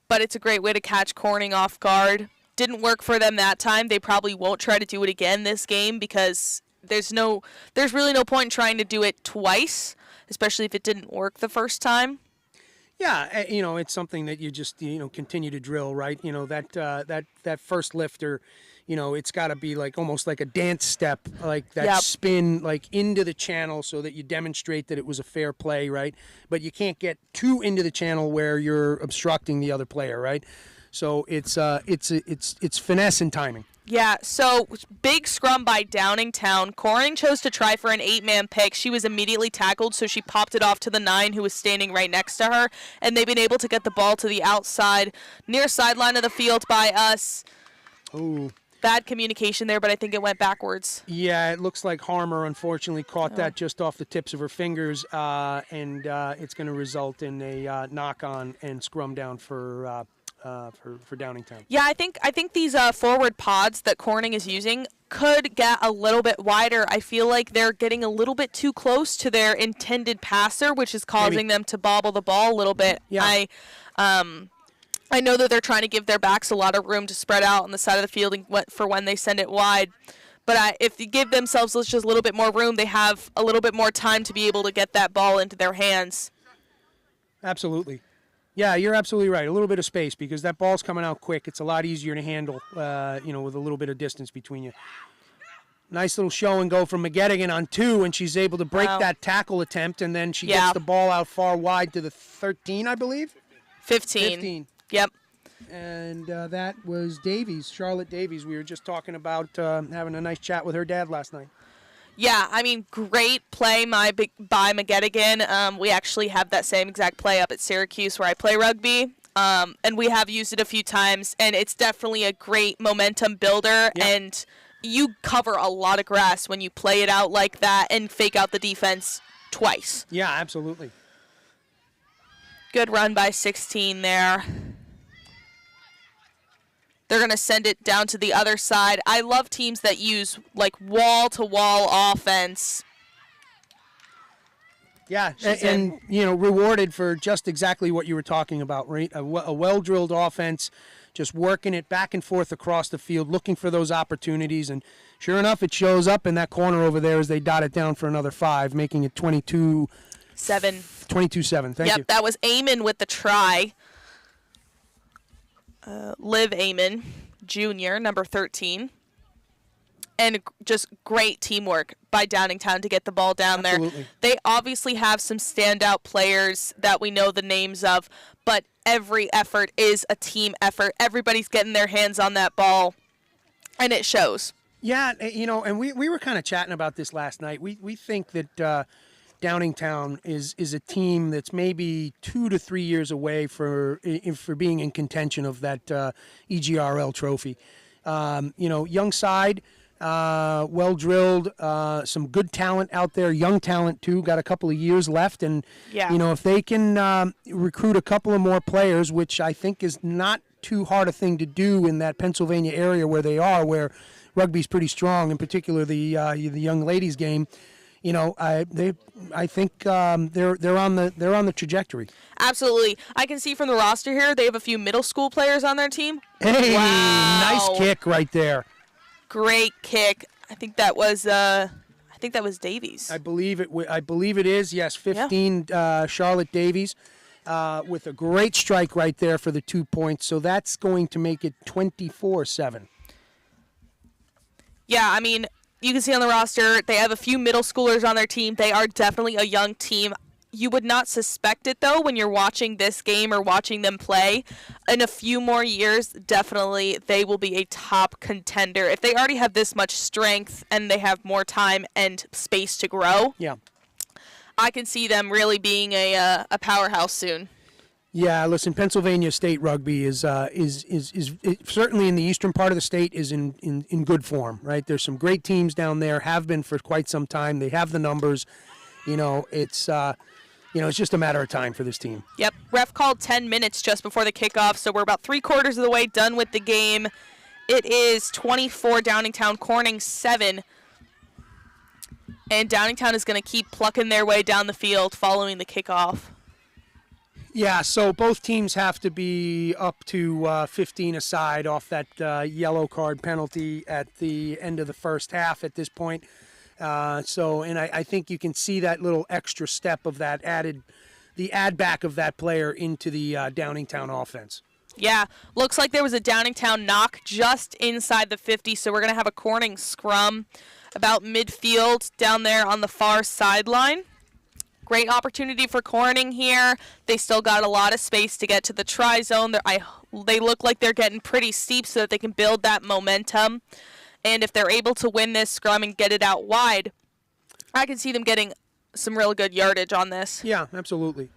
A: But it's a great way to catch Corning off guard. Didn't work for them that time. They probably won't try to do it again this game because there's really no point in trying to do it twice, especially if it didn't work the first time.
B: Yeah, it's something that you just continue to drill, right? That first lifter, it's got to be like almost like a dance step, like that spin like into the channel so that you demonstrate that it was a fair play, right? But you can't get too into the channel where you're obstructing the other player, right? So it's finesse and timing.
A: Yeah, so big scrum by Downingtown. Corning chose to try for an 8-man pick. She was immediately tackled, so she popped it off to the 9 who was standing right next to her, and they've been able to get the ball to the outside, near sideline of the field by us.
B: Ooh.
A: Bad communication there, but I think it went backwards.
B: Yeah, it looks like Harmer unfortunately caught that just off the tips of her fingers, and it's going to result in a knock-on and scrum down for Downingtown.
A: Yeah, I think these forward pods that Corning is using could get a little bit wider. I feel like they're getting a little bit too close to their intended passer, which is causing them to bobble the ball a little bit.
B: Yeah.
A: I know that they're trying to give their backs a lot of room to spread out on the side of the field for when they send it wide. But if you give themselves just a little bit more room, they have a little bit more time to be able to get that ball into their hands.
B: Absolutely. Yeah, you're absolutely right. A little bit of space because that ball's coming out quick. It's a lot easier to handle, with a little bit of distance between you. Nice little show and go from McGettigan on 2, and she's able to break that tackle attempt, and then she gets the ball out far wide to the 13, I believe?
A: 15. Yep.
B: And that was Davies, Charlotte Davies. We were just talking about having a nice chat with her dad last night.
A: Yeah, I mean, great play by McGettigan. We actually have that same exact play up at Syracuse where I play rugby, and we have used it a few times, and it's definitely a great momentum builder, and you cover a lot of grass when you play it out like that and fake out the defense twice.
B: Yeah, absolutely.
A: Good run by 16 there. They're going to send it down to the other side. I love teams that use, like, wall-to-wall offense.
B: Yeah, and rewarded for just exactly what you were talking about, right? A well-drilled offense, just working it back and forth across the field, looking for those opportunities. And sure enough, it shows up in that corner over there as they dot it down for another 5, making it 22-7. 22-7, thank you.
A: Yep, that was Eamon with the try. Liv Eamon, Jr., number 13. And just great teamwork by Downingtown to get the ball down there. They obviously have some standout players that we know the names of, but every effort is a team effort. Everybody's getting their hands on that ball, and it shows.
B: Yeah, and we were kind of chatting about this last night. We think that Downingtown is a team that's maybe 2 to 3 years away for being in contention of that EGRL trophy. Young side, well drilled, some good talent out there, young talent too. Got a couple of years left, and if they can recruit a couple of more players, which I think is not too hard a thing to do in that Pennsylvania area where they are, where rugby's pretty strong, in particular the young ladies game. I think they're on the trajectory.
A: Absolutely. I can see from the roster here they have a few middle school players on their team.
B: Hey,
A: wow.
B: Nice kick right there.
A: Great kick. I think that was I think that was Davies.
B: I believe it is. Yes, 15. Charlotte Davies with a great strike right there for the 2 points. So that's going to make it 24-7.
A: Yeah, I mean, you can see on the roster they have a few middle schoolers on their team. They are definitely a young team. You would not suspect it, though, when you're watching this game or watching them play. In a few more years, definitely they will be a top contender. If they already have this much strength and they have more time and space to grow, I can see them really being a powerhouse soon.
B: Yeah, listen, Pennsylvania State rugby is certainly in the eastern part of the state is in good form, right? There's some great teams down there, have been for quite some time. They have the numbers. It's just a matter of time for this team.
A: Yep. Ref called 10 minutes just before the kickoff, so we're about 3/4 of the way done with the game. It is 24 Downingtown, Corning 7. And Downingtown is going to keep plucking their way down the field following the kickoff.
B: Yeah, so both teams have to be up to 15 aside off that yellow card penalty at the end of the first half at this point. I think you can see that little extra step of that the add back of that player into the Downingtown offense.
A: Yeah, looks like there was a Downingtown knock just inside the 50, so we're going to have a Corning scrum about midfield down there on the far sideline. Great opportunity for Corning here. They still got a lot of space to get to the try zone. They look like they're getting pretty steep so that they can build that momentum. And if they're able to win this scrum and get it out wide, I can see them getting some real good yardage on this.
B: Yeah, absolutely.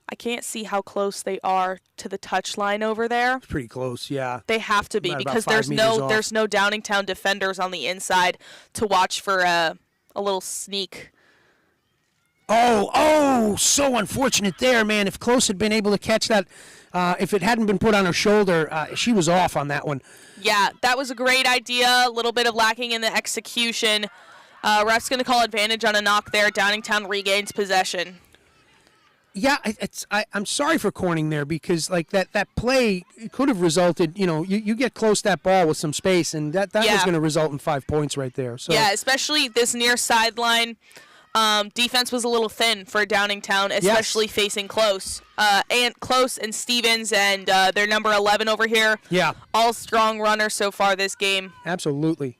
A: I can't see how close they are to the touch line over there.
B: It's pretty close, yeah.
A: They have to be because there's no Downingtown defenders on the inside to watch for a little sneak.
B: Oh, so unfortunate there, man. If Close had been able to catch that, if it hadn't been put on her shoulder, she was off on that one.
A: Yeah, that was a great idea. A little bit of lacking in the execution. Ref's going to call advantage on a knock there. Downingtown regains possession.
B: Yeah, I'm sorry for Corning there because like that play could have resulted. You get close to that ball with some space, and that was going to result in 5 points right there. So
A: yeah, especially this near sideline. Defense was a little thin for Downingtown, especially facing Close. Close and Stevens and their number 11 over here.
B: Yeah.
A: All strong runners so far this game.
B: Absolutely.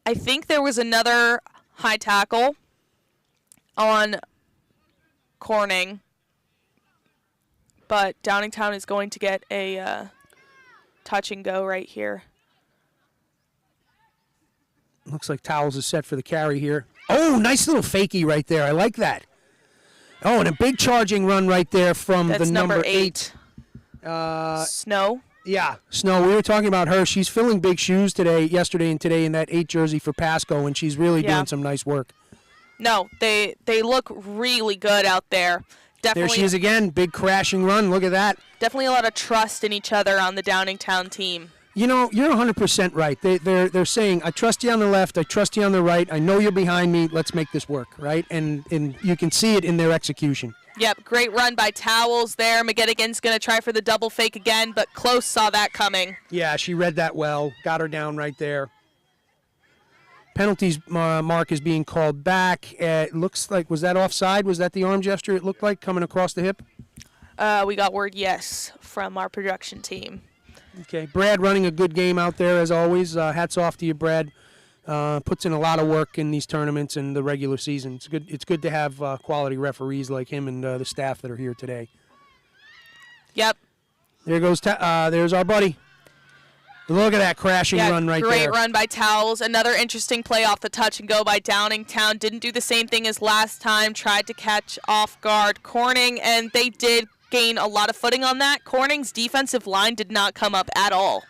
A: I think there was another high tackle on Corning, but Downingtown is going to get a touch and go right here.
B: Looks like Towels is set for the carry here. Oh, nice little fakie right there. I like that. Oh, and a big charging run right there from
A: That's
B: the number 8.
A: Snow.
B: Yeah, Snow. We were talking about her. She's filling big shoes yesterday and today in that 8 jersey for Pasco, and she's really doing some nice work.
A: No, they look really good out there. Definitely,
B: there she is again. Big crashing run. Look at that.
A: Definitely a lot of trust in each other on the Downingtown team.
B: You're 100% right. They're saying, I trust you on the left, I trust you on the right, I know you're behind me, let's make this work, right? And you can see it in their execution.
A: Yep, great run by Towels there. McGettigan's going to try for the double fake again, but Close saw that coming.
B: Yeah, she read that well, got her down right there. Penalties mark is being called back. It looks like, was that offside? Was that the arm gesture it looked like coming across the hip?
A: We got word yes from our production team.
B: Okay, Brad running a good game out there as always. Hats off to you, Brad. Puts in a lot of work in these tournaments and the regular season. It's good to have quality referees like him and the staff that are here today.
A: Yep.
B: There goes. There's our buddy. Look at that crashing run right there.
A: Great run by Towels. Another interesting play off the touch and go by Downingtown. Didn't do the same thing as last time. Tried to catch off guard Corning, and they did gain a lot of footing on that. Corning's defensive line did not come up at all.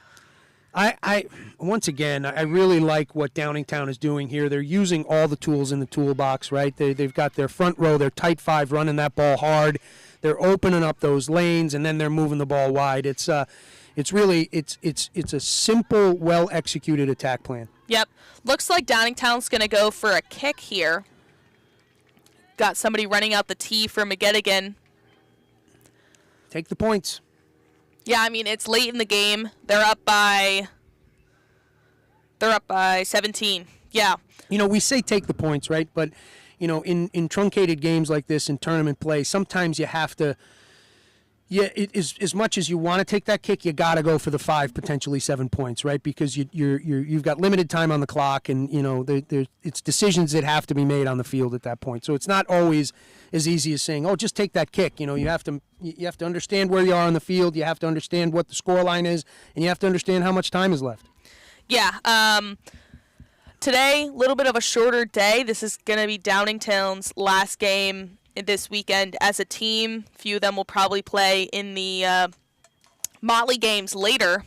B: Once again, I really like what Downingtown is doing here. They're using all the tools in the toolbox, right? They've got their front row, their tight 5 running that ball hard. They're opening up those lanes, and then they're moving the ball wide. It's a simple, well-executed attack plan.
A: Yep. Looks like Downingtown's going to go for a kick here. got somebody running out the tee for McGettigan.
B: Take the points.
A: Yeah, I mean, it's late in the game. They're up by 17. Yeah.
B: We say take the points, right? But, in truncated games like this, in tournament play, sometimes you have to, as much as you want to take that kick, you got to go for the 5, potentially 7 points, right? Because you've got limited time on the clock, and, it's decisions that have to be made on the field at that point. So it's not always as easy as saying, oh, just take that kick. You have to understand where you are on the field. You have to understand what the score line is, and you have to understand how much time is left.
A: Yeah. Today, a little bit of a shorter day. This is going to be Downingtown's last game this weekend as a team. A few of them will probably play in the Motley games later,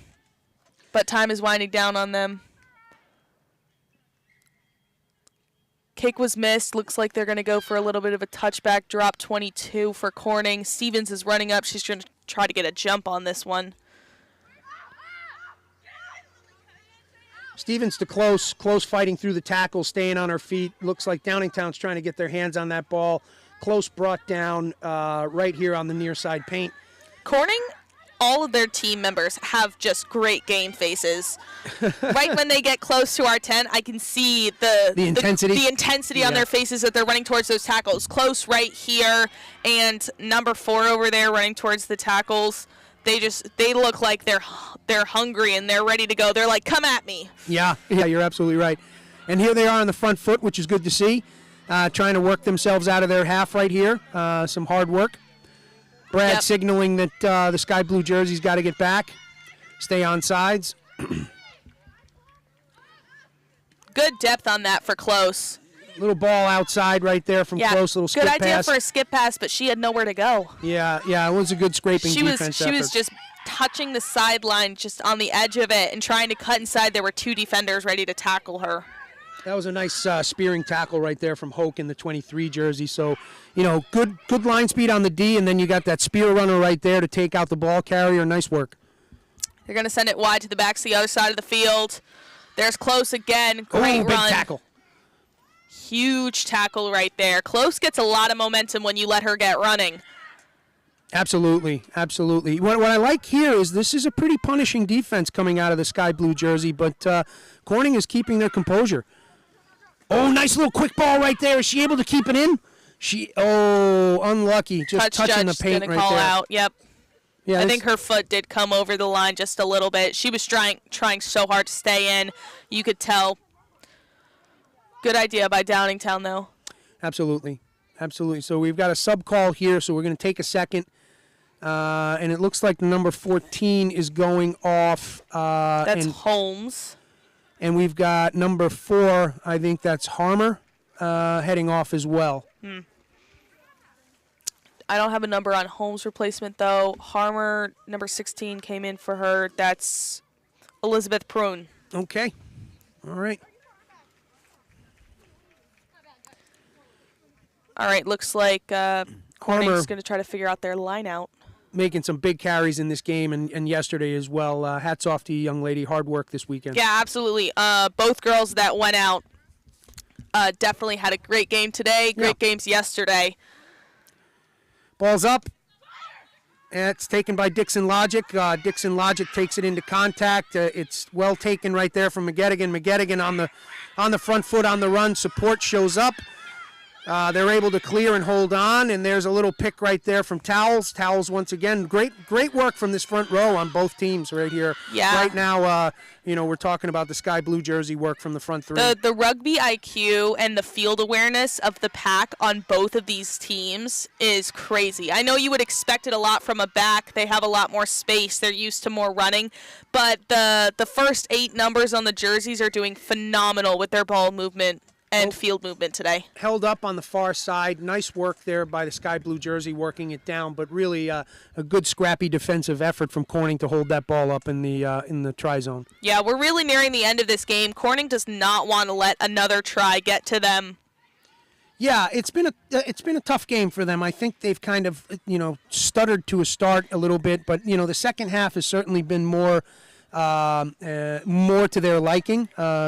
A: but time is winding down on them. Kick was missed. Looks like they're going to go for a little bit of a touchback drop, 22 for Corning. Stevens is running up. She's going to try to get a jump on this one.
B: Stevens to close fighting through the tackle, staying on her feet. Looks like Downingtown's trying to get their hands on that ball. Close brought down right here on the near side paint.
A: Corning, all of their team members have just great game faces. Right when they get close to our 10, I can see the intensity on their faces that they're running towards those tackles. Close right here, and number 4 over there running towards the tackles. They look like they're hungry and they're ready to go. They're like, come at me.
B: Yeah, you're absolutely right. And here they are on the front foot, which is good to see. Trying to work themselves out of their half right here. Some hard work. Brad signaling that the sky blue jersey's got to get back. Stay on sides.
A: Good depth on that for Close.
B: Little ball outside right there from Close. Little skip pass.
A: Good idea for a skip pass, but she had nowhere to go.
B: Yeah, it was a good scraping defense effort.
A: She was just touching the sideline, just on the edge of it, and trying to cut inside. There were 2 defenders ready to tackle her.
B: That was a nice spearing tackle right there from Hoke in the 23 jersey. So, good line speed on the D, and then you got that spear runner right there to take out the ball carrier. Nice work.
A: They're going to send it wide to the back to the other side of the field. There's Close again. Great run.
B: Big tackle.
A: Huge tackle right there. Close gets a lot of momentum when you let her get running.
B: Absolutely. What I like here is this is a pretty punishing defense coming out of the sky blue jersey, but Corning is keeping their composure. Oh, nice little quick ball right there. Is she able to keep it in? Unlucky. Just touching the paint right
A: call
B: there.
A: Out. Yep.
B: Yeah,
A: I think her foot did come over the line just a little bit. She was trying so hard to stay in. You could tell. Good idea by Downingtown, though.
B: Absolutely. So we've got a sub call here, so we're going to take a second. And it looks like number 14 is going off.
A: That's Holmes.
B: And we've got number 4, I think that's Harmer, heading off as well.
A: I don't have a number on Holmes' replacement, though. Harmer, number 16, came in for her. That's Elizabeth Prune.
B: Okay. All right.
A: All right, looks like Corning's going to try to figure out their line out.
B: Making some big carries in this game and yesterday as well. Hats off to you, young lady. Hard work this weekend.
A: Yeah, absolutely. Both girls that went out definitely had a great game today. Great games yesterday.
B: Ball's up. And it's taken by Dixon Logic. Dixon Logic takes it into contact. It's well taken right there from McGettigan. McGettigan on the front foot on the run. Support shows up. They're able to clear and hold on, and there's a little pick right there from Towels. Towels once again, great work from this front row on both teams right here.
A: Yeah.
B: Right now, we're talking about the sky blue jersey work from the front 3.
A: The rugby IQ and the field awareness of the pack on both of these teams is crazy. I know you would expect it a lot from a back. They have a lot more space. They're used to more running, but the first 8 numbers on the jerseys are doing phenomenal with their ball movement and field movement today.
B: Held up on the far side. Nice work there by the sky blue jersey working it down, but really a good scrappy defensive effort from Corning to hold that ball up in the try zone.
A: Yeah, we're really nearing the end of this game. Corning does not want to let another try get to them.
B: Yeah, it's been a tough game for them. I think they've kind of stuttered to a start a little bit, but the second half has certainly been more to their liking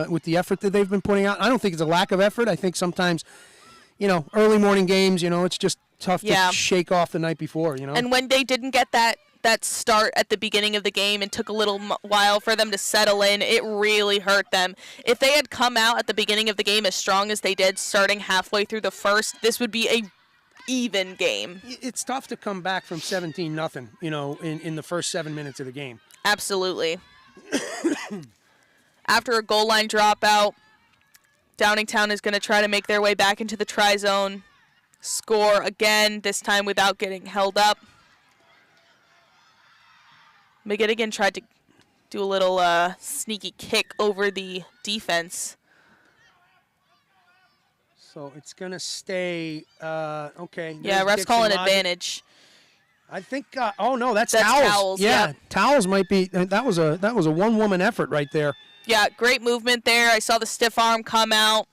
B: with the effort that they've been putting out. I don't think it's a lack of effort. I think sometimes, early morning games, it's just tough
A: Yeah.
B: to shake off the night before,
A: And when they didn't get that start at the beginning of the game and took a little while for them to settle in, it really hurt them. If they had come out at the beginning of the game as strong as they did starting halfway through the first, this would be a even game.
B: It's tough to come back from 17-0, in the first 7 minutes of the game.
A: Absolutely. After a goal line dropout, Downingtown is going to try to make their way back into the try zone. Score again, this time without getting held up. McGettigan tried to do a little sneaky kick over the defense.
B: So it's going to stay, okay.
A: Yeah, refs call an advantage.
B: I think, oh no, that's
A: Towels.
B: Towels. Yeah, Towels might be, that was a one-woman effort right there.
A: Yeah, great movement there. I saw the stiff arm come out.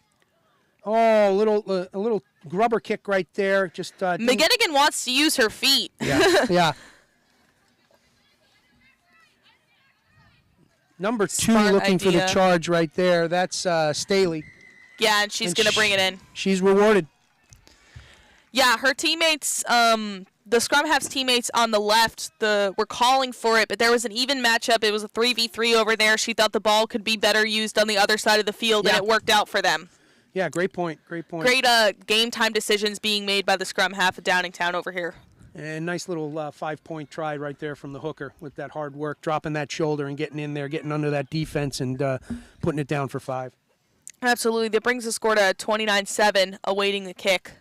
B: Oh, a little grubber kick right there. Just
A: McGettigan wants to use her feet.
B: Yeah, yeah. Number 2
A: Smart
B: looking
A: idea.
B: for the charge right there. That's Staley.
A: Yeah, and she's going to bring it in.
B: She's rewarded.
A: Yeah, her teammates, the scrum half's teammates on the left, were calling for it, but there was an even matchup. It was a 3v3 over there. She thought the ball could be better used on the other side of the field, and it worked out for them.
B: Yeah, great point. Great point.
A: Great game time decisions being made by the scrum half of Downingtown over here.
B: And nice little 5-point try right there from the hooker with that hard work, dropping that shoulder and getting in there, getting under that defense and putting it down for 5.
A: Absolutely. That brings the score to 29-7, awaiting the kick.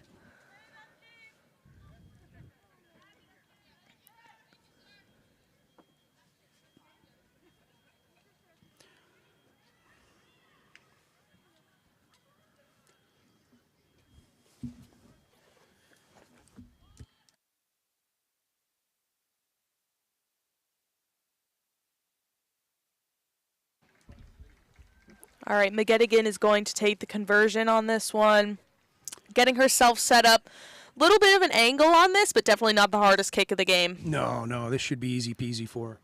A: All right, McGettigan is going to take the conversion on this one. Getting herself set up. A little bit of an angle on this, but definitely not the hardest kick of the game.
B: No, this should be easy peasy for her.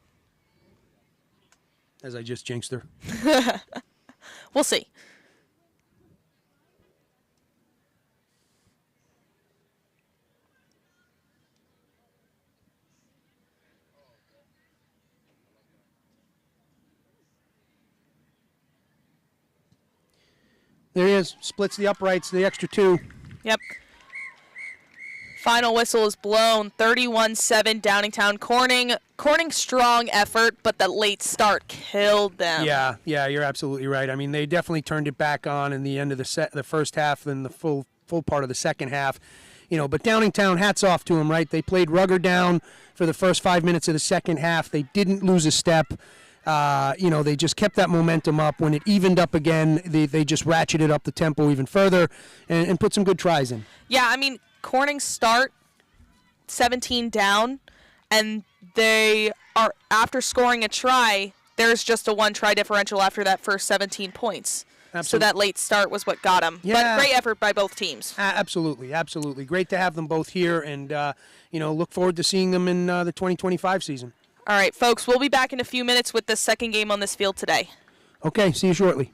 B: As I just jinxed her.
A: We'll see.
B: There he is. Splits the uprights, the extra 2.
A: Yep. Final whistle is blown. 31-7 Downingtown. Corning strong effort, but that late start killed them.
B: Yeah, you're absolutely right. I mean, they definitely turned it back on in the end of the first half and the full part of the second half. But Downingtown, hats off to them, right? They played rugger down for the first 5 minutes of the second half. They didn't lose a step. They just kept that momentum up. When it evened up again, they just ratcheted up the tempo even further and put some good tries in.
A: Yeah, I mean, Corning start 17 down, and they are, after scoring a try, there's just a 1-try differential after that first 17 points.
B: Absolutely.
A: So that late start was what got them.
B: Yeah.
A: But great effort by both teams.
B: Absolutely. Great to have them both here, and look forward to seeing them in the 2025 season.
A: All right, folks, we'll be back in a few minutes with the second game on this field today.
B: Okay, see you shortly.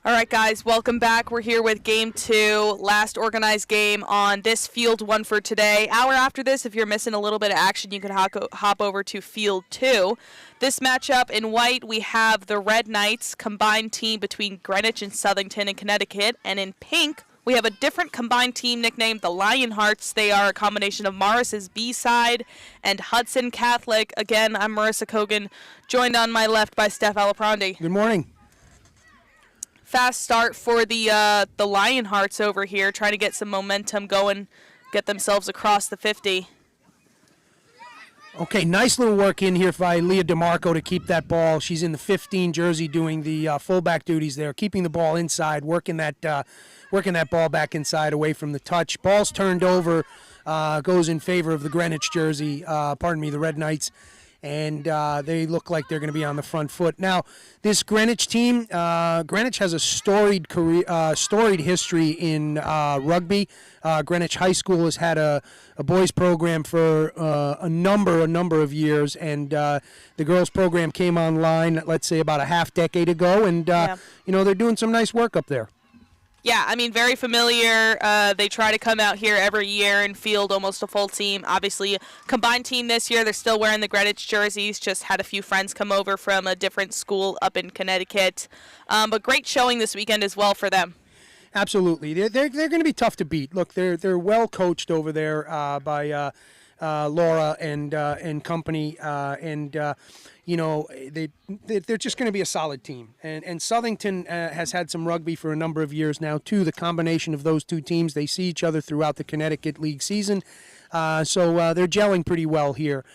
A: All right, guys, welcome back. We're here with Game 2, last organized game on this Field 1 for today. Hour after this, if you're missing a little bit of action, you can hop over to Field 2. This matchup in white, we have the Red Knights, combined team between Greenwich and Southington in Connecticut. And in pink, we have a different combined team nicknamed the Lionhearts. They are a combination of Morris's B-side and Hudson Catholic. Again, I'm Marissa Kogan, joined on my left by Steph Alaprandi.
B: Good morning.
A: Fast start for the Lionhearts over here, trying to get some momentum going, get themselves across the 50.
B: Okay, nice little work in here by Leah DeMarco to keep that ball. She's in the 15 jersey doing the fullback duties there, keeping the ball inside, working that ball back inside away from the touch. Ball's turned over, goes in favor of the Greenwich jersey, the Red Knights. And they look like they're going to be on the front foot. Now, this Greenwich team, Greenwich has a storied history in rugby. Greenwich High School has had a boys program for a number of years, and the girls program came online, let's say, about a half decade ago, and they're doing some nice work up there.
A: Yeah, I mean, very familiar. They try to come out here every year and field almost a full team. Obviously, combined team this year. They're still wearing the Greenwich jerseys. Just had a few friends come over from a different school up in Connecticut. But great showing this weekend as well for them.
B: Absolutely. They're going to be tough to beat. Look, they're well coached over there by Laura and company, they're just going to be a solid team. And Southington has had some rugby for a number of years now, too. The combination of those two teams, they see each other throughout the Connecticut League season, so they're gelling pretty well here.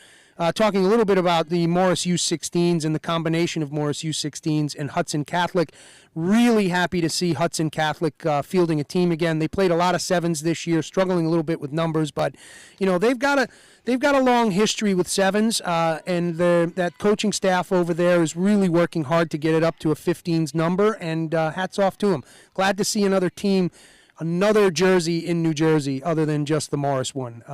B: Talking a little bit about the Morris U16s and the combination of Morris U16s and Hudson Catholic. Really happy to see Hudson Catholic fielding a team again. They played a lot of sevens this year, struggling a little bit with numbers, but they've got a long history with sevens, and that coaching staff over there is really working hard to get it up to a 15s number. And hats off to them. Glad to see another team. Another jersey in New Jersey other than just the Morris one.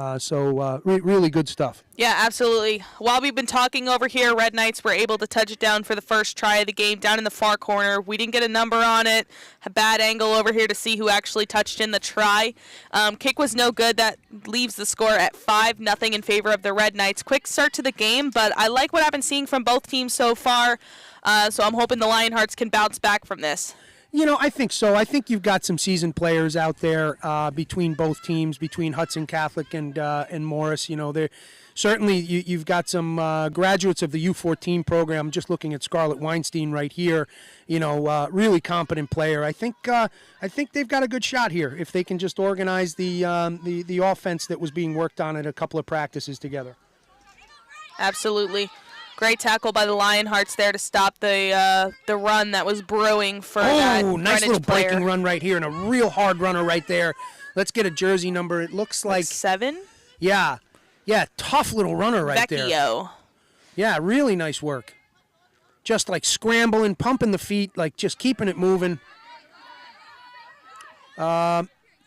B: Really good stuff.
A: Yeah, absolutely. While we've been talking over here, Red Knights were able to touch it down for the first try of the game down in the far corner. We didn't get a number on it. A bad angle over here to see who actually touched in the try. Kick was no good. That leaves the score at 5-0 in favor of the Red Knights. Quick start to the game, but I like what I've been seeing from both teams so far. So I'm hoping the Lionhearts can bounce back from this.
B: I think so. I think you've got some seasoned players out there between both teams, between Hudson Catholic and Morris. They're certainly you've got some graduates of the U14 program. Just looking at Scarlett Weinstein right here, really competent player. I think they've got a good shot here if they can just organize the offense that was being worked on at a couple of practices together.
A: Absolutely. Great tackle by the Lionhearts there to stop the run that was brewing for that
B: Oh, nice little
A: player.
B: breaking run right here and a real hard runner right there. Let's get a jersey number. It looks like
A: 7?
B: Yeah, tough little runner right there.
A: Vecchio.
B: Yeah, really nice work. Just like scrambling, pumping the feet, like just keeping it moving.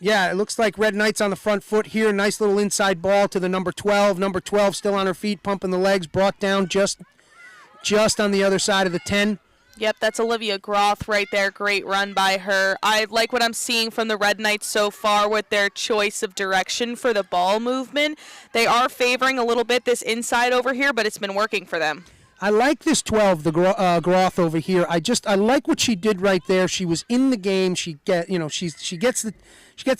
B: Yeah, it looks like Red Knights on the front foot here. Nice little inside ball to the number 12. Number 12 still on her feet, pumping the legs, brought down just on the other side of the 10.
A: Yep, that's Olivia Groth right there. Great run by her. I like what I'm seeing from the Red Knights so far with their choice of direction for the ball movement. They are favoring a little bit this inside over here, but it's been working for them.
B: I like this 12, the Groth over here. I like what she did right there. She was in the game. She gets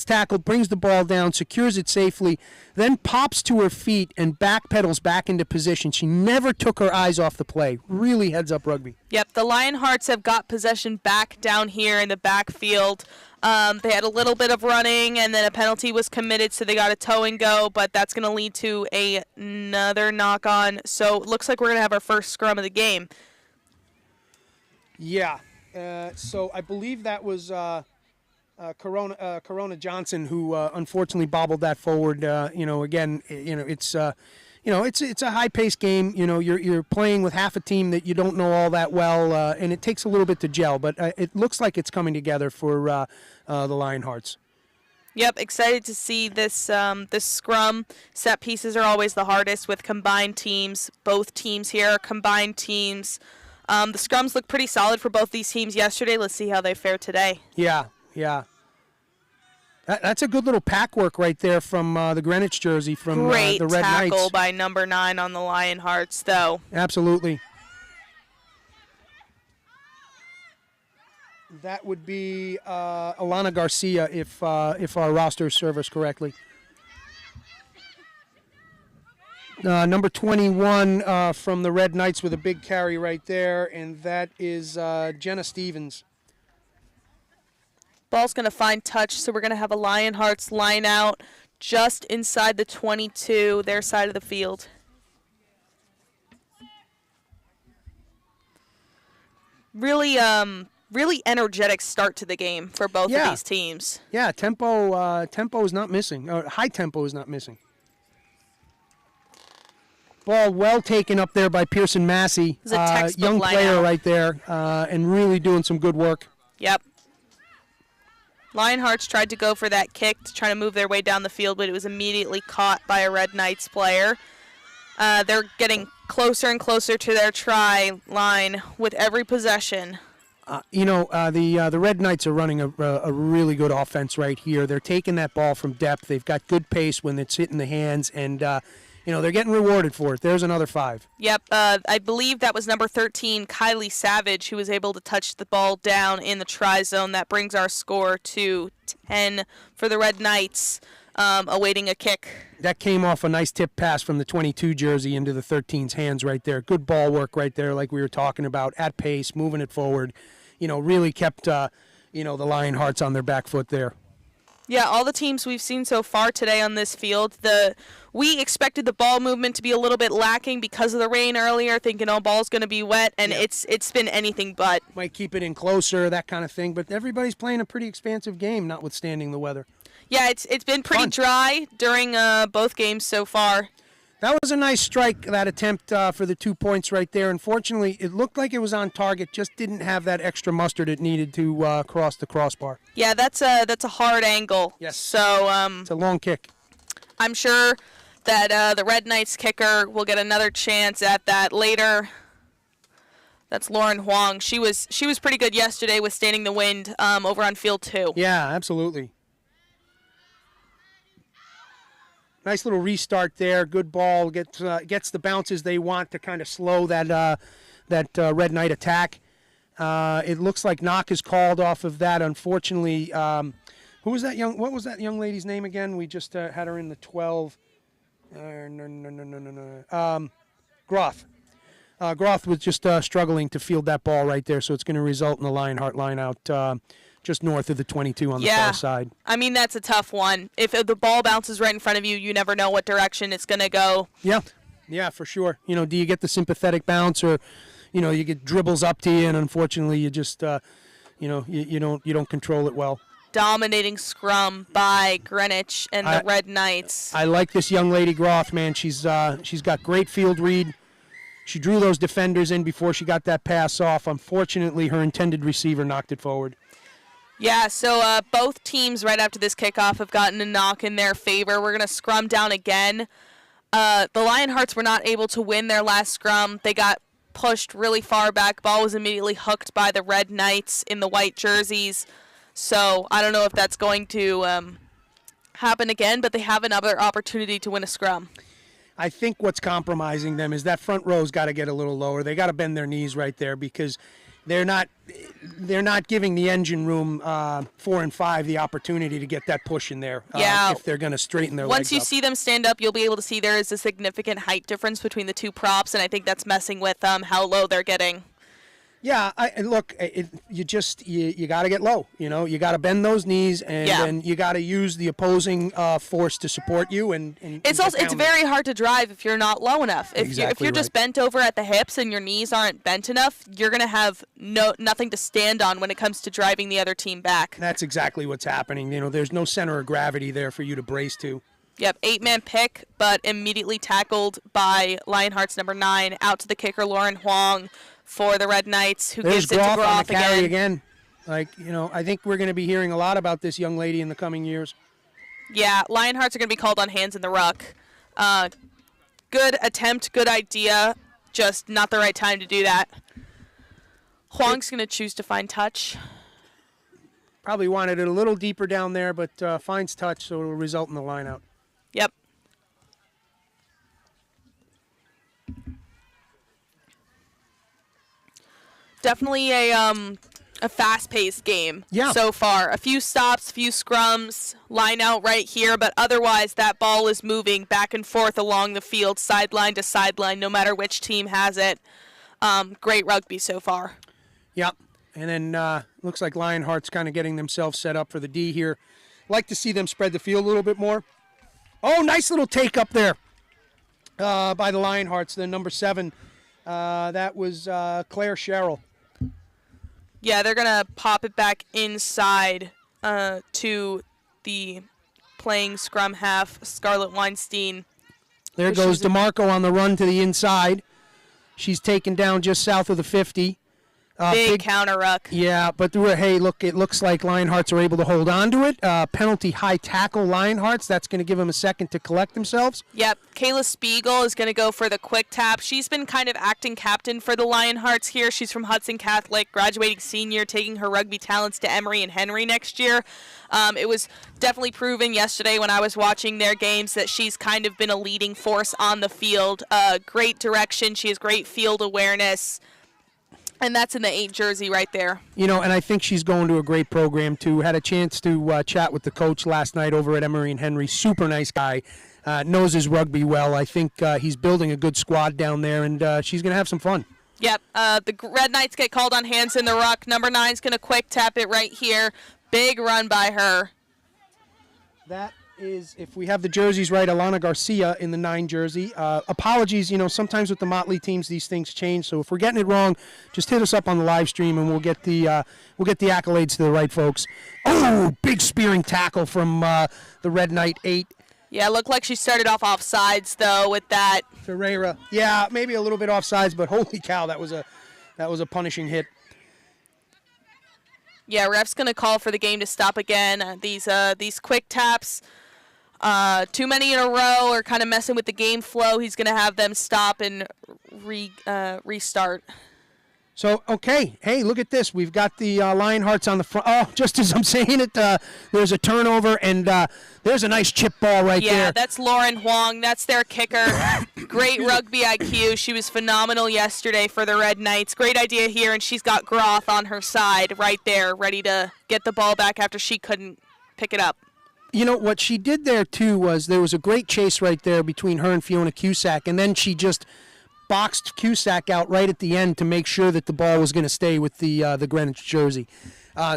B: tackled, brings the ball down, secures it safely, then pops to her feet and backpedals back into position. She never took her eyes off the play. Really heads up rugby.
A: Yep, the Lionhearts have got possession back down here in the backfield. They had a little bit of running, and then a penalty was committed, so they got a toe and go, but that's going to lead to another knock-on. So it looks like we're going to have our first scrum of the game.
B: Yeah. So I believe that was Corona Johnson who unfortunately bobbled that forward. It's a high-paced game. You're playing with half a team that you don't know all that well, and it takes a little bit to gel. But it looks like it's coming together for the Lionhearts.
A: Yep, excited to see this scrum. Set pieces are always the hardest with combined teams. Both teams here are combined teams. The scrums look pretty solid for both these teams yesterday. Let's see how they fare today.
B: Yeah. That's a good little pack work right there from the Greenwich jersey from the Red Knights. Great
A: tackle by number 9 on the Lionhearts, though.
B: Absolutely. That would be Alana Garcia if our roster serves us correctly. Number 21 from the Red Knights with a big carry right there, and that is Jenna Stevens.
A: Ball's going to find touch, so we're going to have a Lionhearts line out just inside the 22, their side of the field. Really energetic start to the game for both of these teams.
B: Yeah, tempo is not missing. High tempo is not missing. Ball well taken up there by Pearson Massey. Young player right there, and really doing some good work.
A: Yep. Lionhearts tried to go for that kick to try to move their way down the field, but it was immediately caught by a Red Knights player. They're getting closer and closer to their try line with every possession.
B: The Red Knights are running a really good offense right here. They're taking that ball from depth. They've got good pace when it's hitting the hands, and they're getting rewarded for it. There's another 5.
A: Yep, I believe that was number 13, Kylie Savage, who was able to touch the ball down in the try zone. That brings our score to 10 for the Red Knights, awaiting a kick.
B: That came off a nice tip pass from the 22 jersey into the 13's hands right there. Good ball work right there, like we were talking about, at pace, moving it forward. Really kept, the Lionhearts on their back foot there.
A: Yeah, all the teams we've seen so far today on this field, we expected the ball movement to be a little bit lacking because of the rain earlier, thinking, ball's going to be wet, and it's been anything but.
B: Might keep it in closer, that kind of thing, but everybody's playing a pretty expansive game, notwithstanding the weather.
A: Yeah, it's been pretty dry during both games so far.
B: That was a nice strike, that attempt for the 2 points right there. Unfortunately, it looked like it was on target, just didn't have that extra mustard it needed to cross the crossbar.
A: Yeah, that's a hard angle.
B: Yes.
A: So
B: it's a long kick.
A: I'm sure that the Red Knights kicker will get another chance at that later. That's Lauren Huang. She was pretty good yesterday withstanding the wind over on field 2.
B: Yeah, absolutely. Nice little restart there. Good ball. Gets the bounces they want to kind of slow that Red Knight attack. It looks like knock is called off of that. Unfortunately, who was that young? What was that young lady's name again? We just had her in the 12. Groth. Groth was just struggling to field that ball right there, so it's going to result in the Lionheart line out just north of the 22 on the far side.
A: I mean, that's a tough one. If the ball bounces right in front of you, you never know what direction it's going to go.
B: Yeah, for sure. Do you get the sympathetic bounce, or you get dribbles up to you, and unfortunately you just you don't control it well.
A: Dominating scrum by Greenwich and the Red Knights.
B: I like this young lady Groth, man. She's got great field read. She drew those defenders in before she got that pass off. Unfortunately, her intended receiver knocked it forward.
A: Yeah, so both teams right after this kickoff have gotten a knock in their favor. We're going to scrum down again. The Lionhearts were not able to win their last scrum. They got pushed really far back. Ball was immediately hooked by the Red Knights in the white jerseys. So I don't know if that's going to happen again, but they have another opportunity to win a scrum.
B: I think what's compromising them is that front row's got to get a little lower. They got to bend their knees right there because they're not giving the engine room 4 and 5 the opportunity to get that push in there. If they're going to straighten their legs
A: Once you see them stand up, you'll be able to see there is a significant height difference between the two props, and I think that's messing with how low they're getting.
B: Yeah, you got to get low. You got to bend those knees, and then you got to use the opposing force to support you. And
A: it's very hard to drive if you're not low enough. If you're just bent over at the hips and your knees aren't bent enough, you're gonna have nothing to stand on when it comes to driving the other team back.
B: That's exactly what's happening. There's no center of gravity there for you to brace to.
A: Yep, 8-man pick, but immediately tackled by Lionhearts number 9 out to the kicker Lauren Huang for the Red Knights, who gives it to Groth
B: again. I think we're going to be hearing a lot about this young lady in the coming years.
A: Yeah, Lionhearts are going to be called on hands in the ruck. Good attempt, good idea, just not the right time to do that. Huang's going to choose to find touch.
B: Probably wanted it a little deeper down there, but finds touch, so it will result in the line out.
A: Yep. Definitely a fast-paced game so far. A few stops, a few scrums, line out right here, but otherwise that ball is moving back and forth along the field, sideline to sideline, no matter which team has it. Great rugby so far.
B: Yep. And then looks like Lionheart's kind of getting themselves set up for the D here. Like to see them spread the field a little bit more. Oh, nice little take up there by the Lionhearts, the number 7. That was Claire Sherrill.
A: Yeah, they're going to pop it back inside to the playing scrum half, Scarlett Weinstein.
B: There goes DeMarco on the run to the inside. She's taken down just south of the 50.
A: Big counter ruck.
B: Yeah, but hey, look, it looks like Lionhearts are able to hold on to it. Penalty high tackle Lionhearts. That's going to give them a second to collect themselves.
A: Yep, Kayla Spiegel is going to go for the quick tap. She's been kind of acting captain for the Lionhearts here. She's from Hudson Catholic, graduating senior, taking her rugby talents to Emory and Henry next year. It was definitely proven yesterday when I was watching their games that she's kind of been a leading force on the field. Great direction. She has great field awareness. And that's in the 8 jersey right there.
B: You know, and I think she's going to a great program, too. Had a chance to chat with the coach last night over at Emory and Henry. Super nice guy. Knows his rugby well. I think he's building a good squad down there, and she's going to have some fun.
A: Yep. The Red Knights get called on hands in the ruck. Number 9's going to quick tap it right here. Big run by her.
B: That is, if we have the jerseys right, Alana Garcia in the 9 jersey. Apologies, you know, sometimes with the Motley teams these things change, so if we're getting it wrong, just hit us up on the live stream and we'll get the accolades to the right folks. Oh, big spearing tackle from the Red Knight 8.
A: Yeah, it looked like she started off offsides though with that.
B: Ferreira. Yeah, maybe a little bit offsides, but holy cow, that was a punishing hit.
A: Yeah, ref's going to call for the game to stop again. These quick taps, too many in a row are kind of messing with the game flow. He's going to have them stop and restart.
B: So, okay. Hey, look at this. We've got the Lionhearts on the front. Oh, just as I'm saying it, there's a turnover, and there's a nice chip ball right there.
A: Yeah, that's Lauren Huang. That's their kicker. Great rugby IQ. She was phenomenal yesterday for the Red Knights. Great idea here, and she's got Groth on her side right there, ready to get the ball back after she couldn't pick it up.
B: You know, what she did there, too, was there was a great chase right there between her and Fiona Cusack, and then she just boxed Cusack out right at the end to make sure that the ball was going to stay with the Greenwich jersey.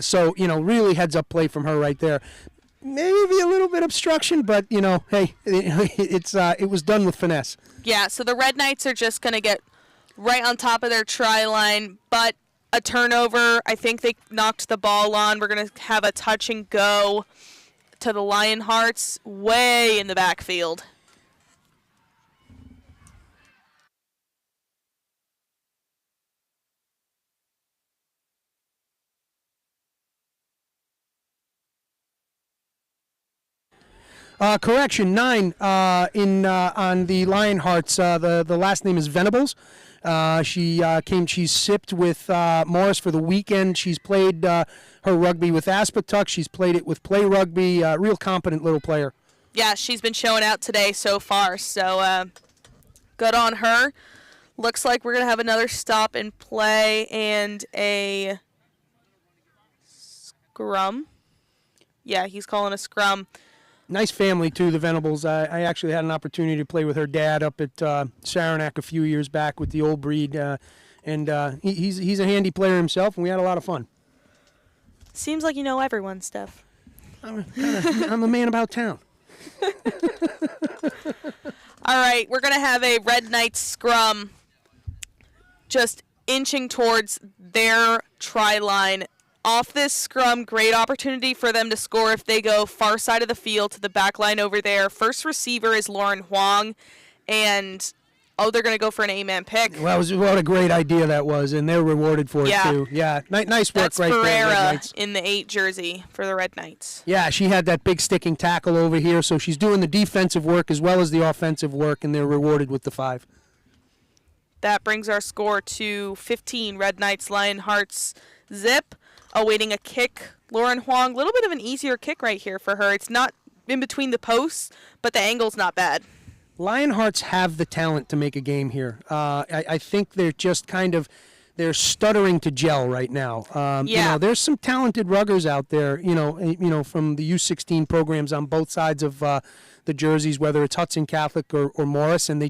B: So, you know, really heads-up play from her right there. Maybe a little bit obstruction, but, you know, hey, it was done with finesse.
A: Yeah, so the Red Knights are just going to get right on top of their try line, but a turnover. I think they knocked the ball on. We're going to have a touch and go to the Lionhearts way in the backfield.
B: Correction, 9 on the Lionhearts. The last name is Venables. She's sipped with Morris for the weekend. She's played her rugby with Aspatuck. She's played it with Play Rugby. Real competent little player.
A: Yeah, she's been showing out today so far, so good on her. Looks like we're going to have another stop and play and a scrum. Yeah, he's calling a scrum.
B: Nice family, too, the Venables. I actually had an opportunity to play with her dad up at Saranac a few years back with the old breed, and he's a handy player himself, and we had a lot of fun.
A: Seems like you know everyone, Steph.
B: I'm a man about town.
A: All right, we're going to have a Red Knights scrum just inching towards their try line. Off this scrum, great opportunity for them to score if they go far side of the field to the back line over there. First receiver is Lauren Huang, and they're going to go for an A-man pick.
B: Well, what a great idea that was, and they're rewarded for it, too. Yeah, nice work
A: that's
B: right
A: Ferreira
B: there, Red Knights.
A: In the 8 jersey for the Red Knights.
B: Yeah, she had that big sticking tackle over here, so she's doing the defensive work as well as the offensive work, and they're rewarded with the 5.
A: That brings our score to 15. Red Knights, Lionhearts, zip. Awaiting a kick. Lauren Huang, a little bit of an easier kick right here for her. It's not in between the posts, but the angle's not bad.
B: Lionhearts have the talent to make a game here. I think they're just they're stuttering to gel right now. There's some talented ruggers out there, from the U16 programs on both sides of the jerseys, whether it's Hudson Catholic or Morris, and they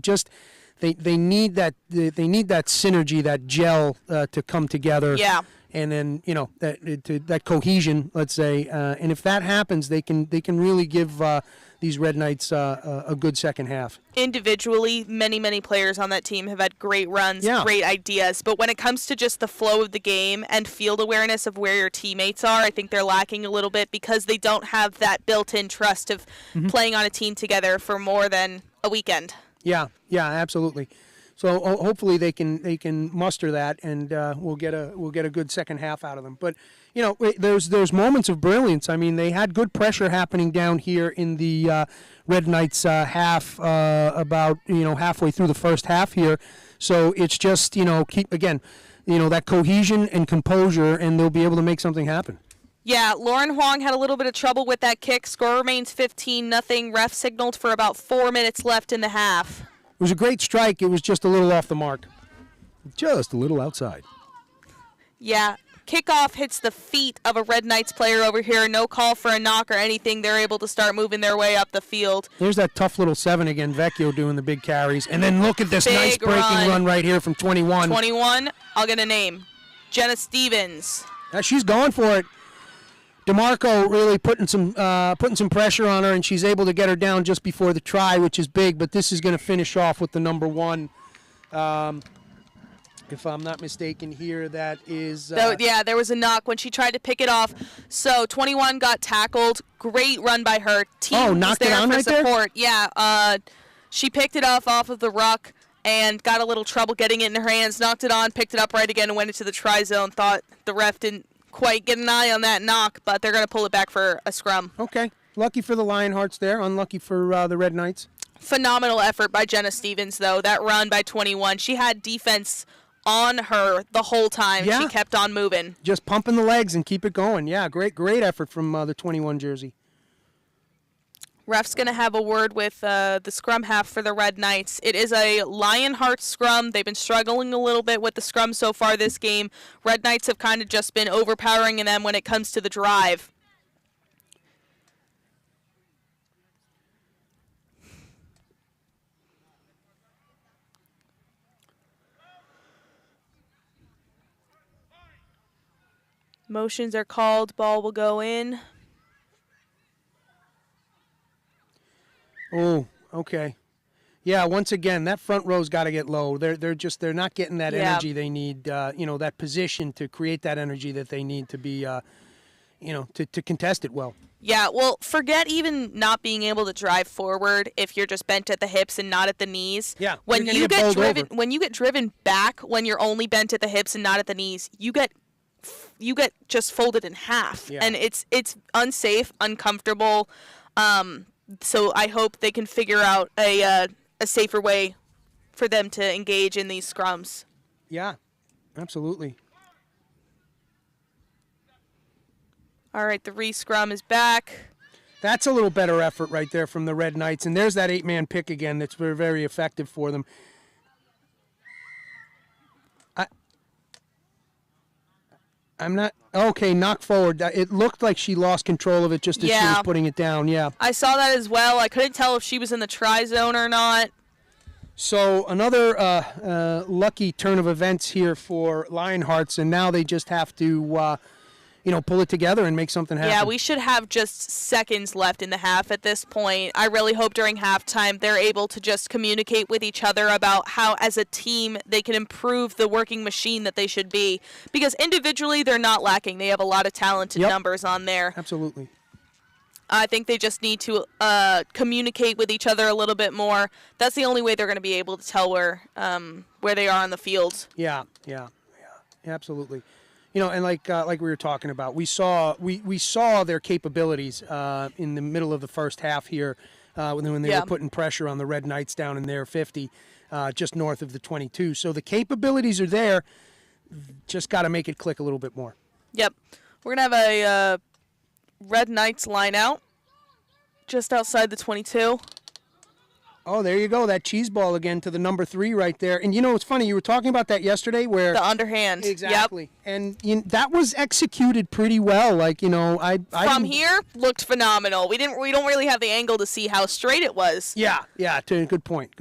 B: need that synergy, that gel to come together.
A: Yeah.
B: And then that cohesion, let's say, and if that happens, they can really give these Red Knights a good second half.
A: Individually, many players on that team have had great runs, great ideas, but when it comes to just the flow of the game and field awareness of where your teammates are, I think they're lacking a little bit because they don't have that built-in trust of playing on a team together for more than a weekend.
B: Yeah, absolutely. So hopefully they can muster that, and we'll get a good second half out of them. But there's moments of brilliance. I mean, they had good pressure happening down here in the Red Knights half, about halfway through the first half here. So it's just keep that cohesion and composure, and they'll be able to make something happen.
A: Yeah, Lauren Huang had a little bit of trouble with that kick. Score remains 15-0. Ref signaled for about 4 minutes left in the half.
B: It was a great strike. It was just a little off the mark. Just a little outside.
A: Yeah, kickoff hits the feet of a Red Knights player over here. No call for a knock or anything. They're able to start moving their way up the field.
B: There's that tough little 7 again, Vecchio doing the big carries. And then look at this nice breaking run right here from 21.
A: 21, I'll get a name. Jenna Stevens.
B: She's going for it. DeMarco really putting some pressure on her, and she's able to get her down just before the try, which is big. But this is going to finish off with the number 1. If I'm not mistaken here, that is...
A: there was a knock when she tried to pick it off. So 21 got tackled. Great run by her. Team
B: knocked it on right
A: support.
B: there?
A: Yeah, she picked it off of the ruck and got a little trouble getting it in her hands. Knocked it on, picked it up right again, and went into the try zone. Thought the ref didn't quite get an eye on that knock, but they're going to pull it back for a scrum.
B: Okay. Lucky for the Lionhearts there. Unlucky for the Red Knights.
A: Phenomenal effort by Jenna Stevens, though. That run by 21. She had defense on her the whole time.
B: Yeah.
A: She kept on moving.
B: Just pumping the legs and keep it going. Yeah, great effort from the 21 jersey.
A: Ref's going to have a word with the scrum half for the Red Knights. It is a Lionheart scrum. They've been struggling a little bit with the scrum so far this game. Red Knights have kind of just been overpowering them when it comes to the drive. Motions are called. Ball will go in.
B: Oh, okay. Yeah, once again, that front row's got to get low. They're not getting that energy they need. That position to create that energy that they need to be, to contest it well.
A: Yeah, well, forget even not being able to drive forward if you're just bent at the hips and not at the knees.
B: Yeah,
A: when you get driven back when you're only bent at the hips and not at the knees, you get just folded in half, and it's unsafe, uncomfortable. So I hope they can figure out a safer way for them to engage in these scrums.
B: Yeah, absolutely.
A: All right, the re-scrum is back.
B: That's a little better effort right there from the Red Knights, and there's that 8-man pick again that's very, very effective for them. I'm not... Okay, knock forward. It looked like she lost control of it just as she was putting it down, yeah.
A: I saw that as well. I couldn't tell if she was in the try zone or not.
B: So another lucky turn of events here for Lionhearts, and now they just have to... pull it together and make something happen.
A: Yeah, we should have just seconds left in the half at this point. I really hope during halftime they're able to just communicate with each other about how, as a team, they can improve the working machine that they should be. Because individually, they're not lacking. They have a lot of talented numbers on there.
B: Absolutely.
A: I think they just need to communicate with each other a little bit more. That's the only way they're going to be able to tell where they are on the field.
B: Yeah, absolutely. And like we were talking about, we saw their capabilities in the middle of the first half here when they
A: Yeah.
B: were putting pressure on the Red Knights down in their 50, just north of the 22. So the capabilities are there. Just got to make it click a little bit more.
A: Yep. We're going to have a Red Knights line out just outside the 22.
B: Oh, there you go. That cheese ball again to the number 3 right there. And it's funny. You were talking about that yesterday where...
A: The underhand.
B: Exactly.
A: Yep.
B: And that was executed pretty well. Like, I
A: From here, looked phenomenal. We don't really have the angle to see how straight it was.
B: Yeah. Good point.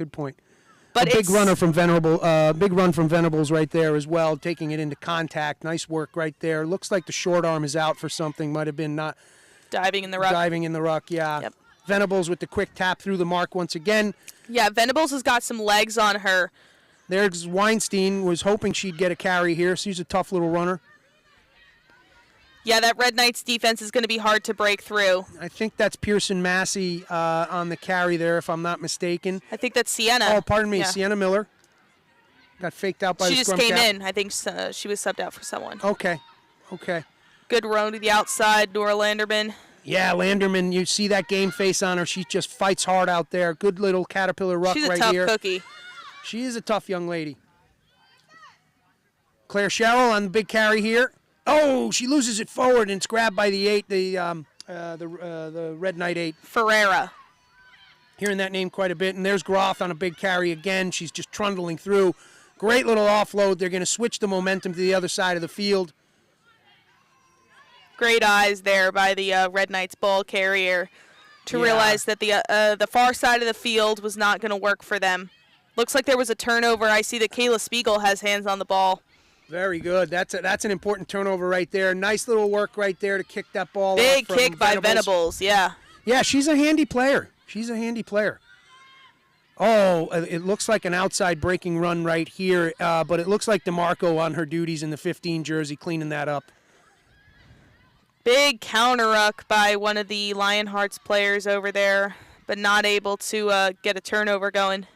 A: But
B: a big runner from big run from Venables right there as well, taking it into contact. Nice work right there. Looks like the short arm is out for something. Might have been not
A: diving in the ruck.
B: Yeah.
A: Yep.
B: Venables with the quick tap through the mark once again.
A: Yeah, Venables has got some legs on her.
B: There's Weinstein, was hoping she'd get a carry here. She's a tough little runner.
A: Yeah, that Red Knights defense is going to be hard to break through.
B: I think that's Pearson Massey on the carry there, if I'm not mistaken.
A: I think that's Sienna.
B: Oh, pardon me,
A: Yeah.
B: Sienna Miller. Got faked out by
A: She
B: the
A: just
B: scrum
A: came
B: cap.
A: in. I think she was subbed out for someone.
B: Okay.
A: Good run to the outside, Nora Landerman.
B: Yeah, Landerman, you see that game face on her. She just fights hard out there. Good little caterpillar ruck
A: She's a
B: right
A: tough
B: here.
A: cookie.
B: She is a tough young lady. Claire Sherrill on the big carry here. Oh, she loses it forward and it's grabbed by the 8, the Red Knight 8.
A: Ferreira.
B: Hearing that name quite a bit. And there's Groth on a big carry again. She's just trundling through. Great little offload. They're going to switch the momentum to the other side of the field.
A: Great eyes there by the Red Knights ball carrier to realize that the far side of the field was not going to work for them. Looks like there was a turnover. I see that Kayla Spiegel has hands on the ball.
B: Very good. That's an important turnover right there. Nice little work right there to kick that ball out
A: Big
B: from
A: kick by Venables, yeah.
B: Yeah, she's a handy player. Oh, it looks like an outside breaking run right here, but it looks like DeMarco on her duties in the 15 jersey cleaning that up.
A: Big counter ruck by one of the Lionhearts players over there, but not able to get a turnover going.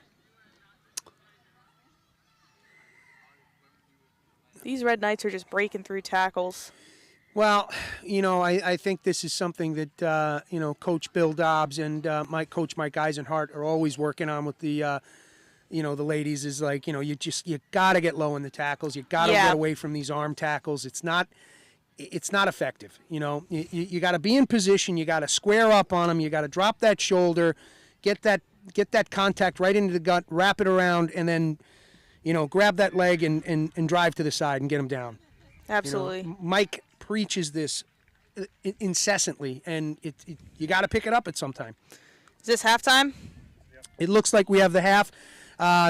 A: These Red Knights are just breaking through tackles.
B: Well, I think this is something that, Coach Bill Dobbs and Coach Mike Eisenhart are always working on with the, the ladies is like, you got to get low in the tackles. You got to get away from these arm tackles. It's not effective. You got to be in position. You got to square up on them. You got to drop that shoulder, get that contact right into the gut, wrap it around, and then, grab that leg and drive to the side and get them down.
A: Absolutely.
B: Mike preaches this incessantly, and you got to pick it up at some time.
A: Is this halftime?
B: It looks like we have the half.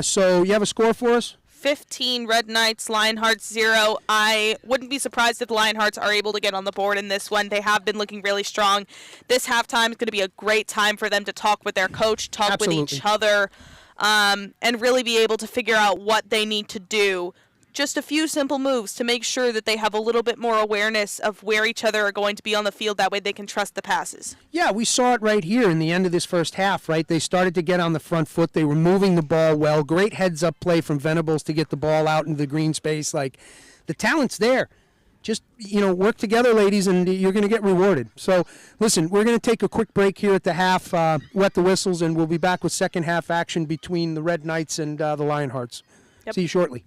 B: So you have a score for us?
A: 15 Red Knights, Lionhearts 0. I wouldn't be surprised if the Lionhearts are able to get on the board in this one. They have been looking really strong. This halftime is going to be a great time for them to talk with their coach, talk with each other, and really be able to figure out what they need to do. Just a few simple moves to make sure that they have a little bit more awareness of where each other are going to be on the field. That way they can trust the passes. Yeah,
B: we saw it right here in the end of this first half, right? They started to get on the front foot. They were moving the ball well. Great heads-up play from Venables to get the ball out into the green space. Like, the talent's there. Just, work together, ladies, and you're going to get rewarded. So, listen, we're going to take a quick break here at the half, wet the whistles, and we'll be back with second half action between the Red Knights and the Lionhearts. Yep. See you shortly.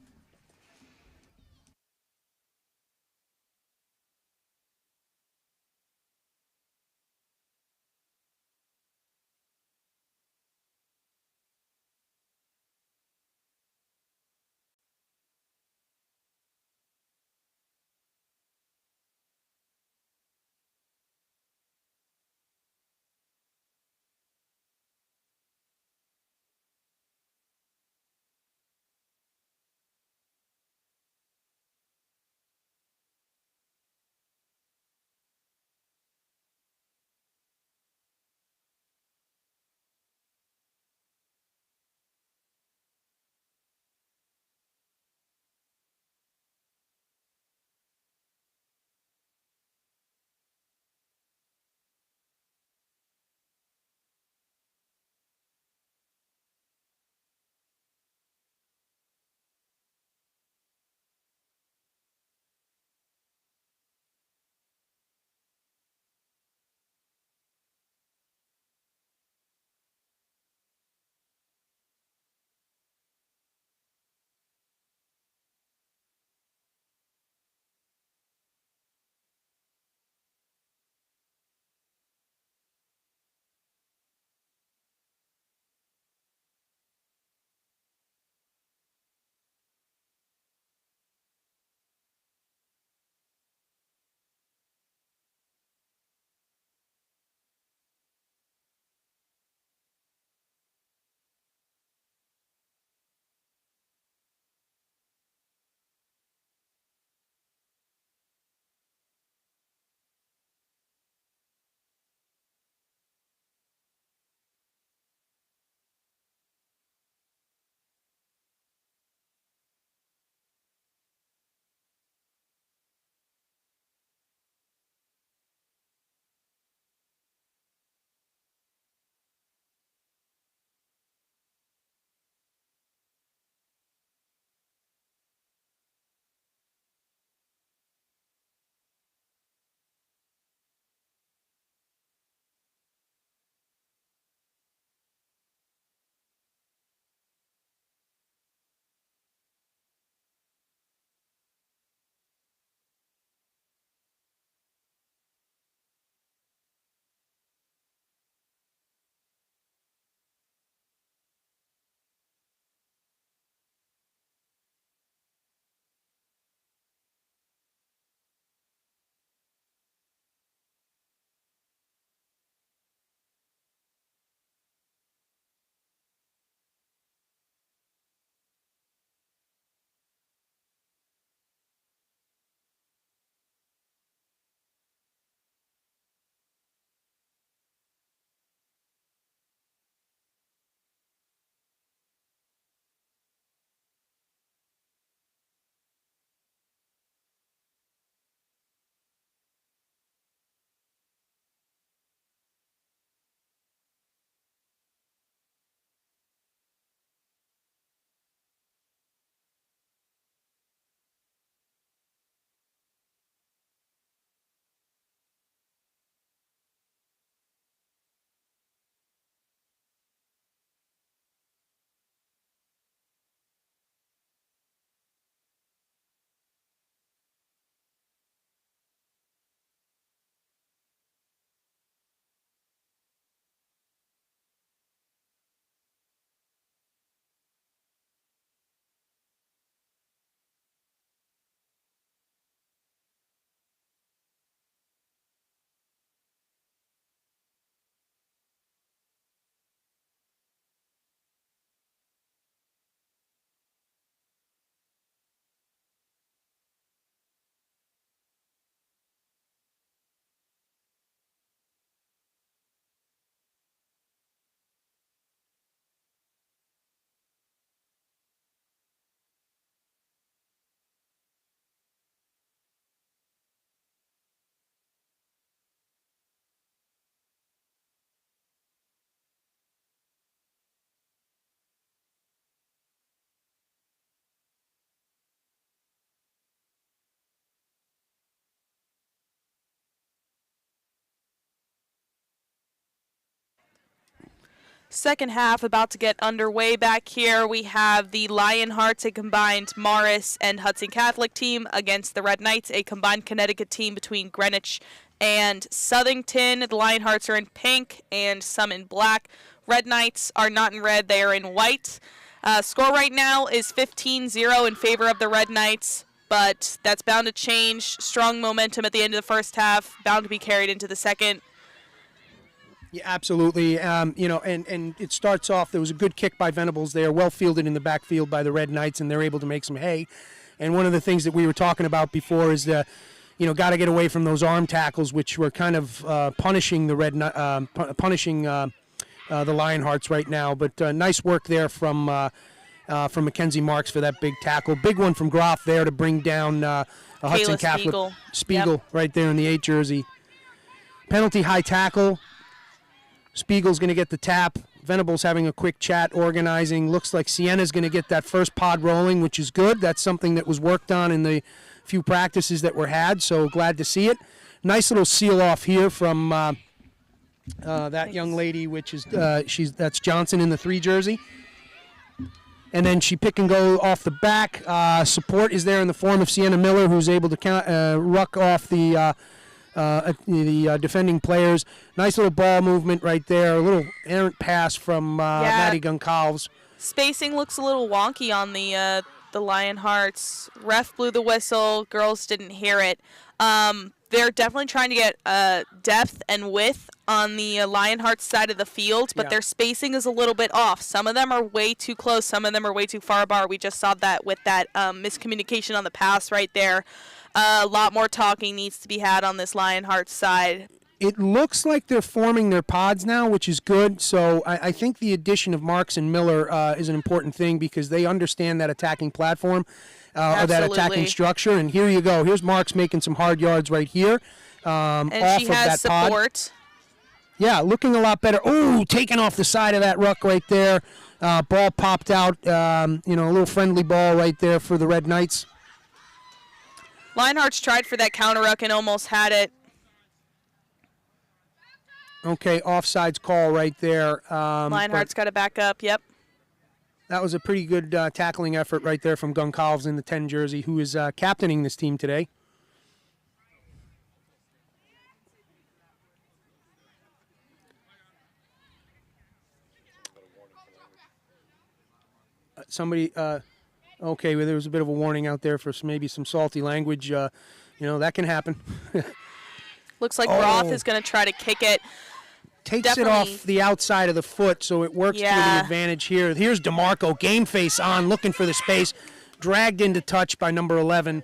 A: Second half about to get underway back here. We have the Lionhearts, a combined Morris and Hudson Catholic team, against the Red Knights, a combined Connecticut team between Greenwich and Southington. The Lionhearts are in pink and some in black. Red Knights are not in red, they are in white. Score right now is 15-0 in favor of the Red Knights, but that's bound to change. Strong momentum at the end of the first half, bound to be carried into the second.
B: Yeah, absolutely. And it starts off, there was a good kick by Venables there, well fielded in the backfield by the Red Knights, and they're able to make some hay. And one of the things that we were talking about before is got to get away from those arm tackles, which were kind of punishing the the Lionhearts right now. But nice work there from Mackenzie Marks for that big tackle. Big one from Groff there to bring down a Hudson Catholic Spiegel right there in the 8 jersey. Penalty high tackle. Spiegel's going to get the tap. Venables having a quick chat, organizing. Looks like Sienna's going to get that first pod rolling, which is good. That's something that was worked on in the few practices that were had, so glad to see it. Nice little seal off here from that young lady, which is that's Johnson in the 3 jersey. And then she pick and go off the back. Support is there in the form of Sienna Miller, who's able to ruck off the defending players. Nice little ball movement right there. A little errant pass from Maddie Goncalves.
A: Spacing looks a little wonky on the Lionhearts. Ref blew the whistle. Girls didn't hear it. They're definitely trying to get depth and width on the Lionhearts side of the field, but their spacing is a little bit off. Some of them are way too close. Some of them are way too far apart. We just saw that with that miscommunication on the pass right there. A lot more talking needs to be had on this Lionhearts side.
B: It looks like they're forming their pods now, which is good. So I think the addition of Marks and Miller is an important thing because they understand that attacking platform or that attacking structure. And here you go. Here's Marks making some hard yards right here.
A: And
B: off
A: she
B: of
A: has
B: that
A: support.
B: Pod. Yeah, looking a lot better. Oh, taking off the side of that ruck right there. Ball popped out. A little friendly ball right there for the Red Knights.
A: Lionhearts tried for that counter ruck and almost had it.
B: Okay, offsides call right there.
A: Lionhearts got to back up, yep.
B: That was a pretty good tackling effort right there from Goncalves in the 10 jersey, who is captaining this team today. Okay, well, there was a bit of a warning out there for maybe some salty language. That can happen.
A: Looks like Roth is going to try to kick it.
B: Takes it off the outside of the foot, so it works to the advantage here. Here's DeMarco, game face on, looking for the space. Dragged into touch by number 11.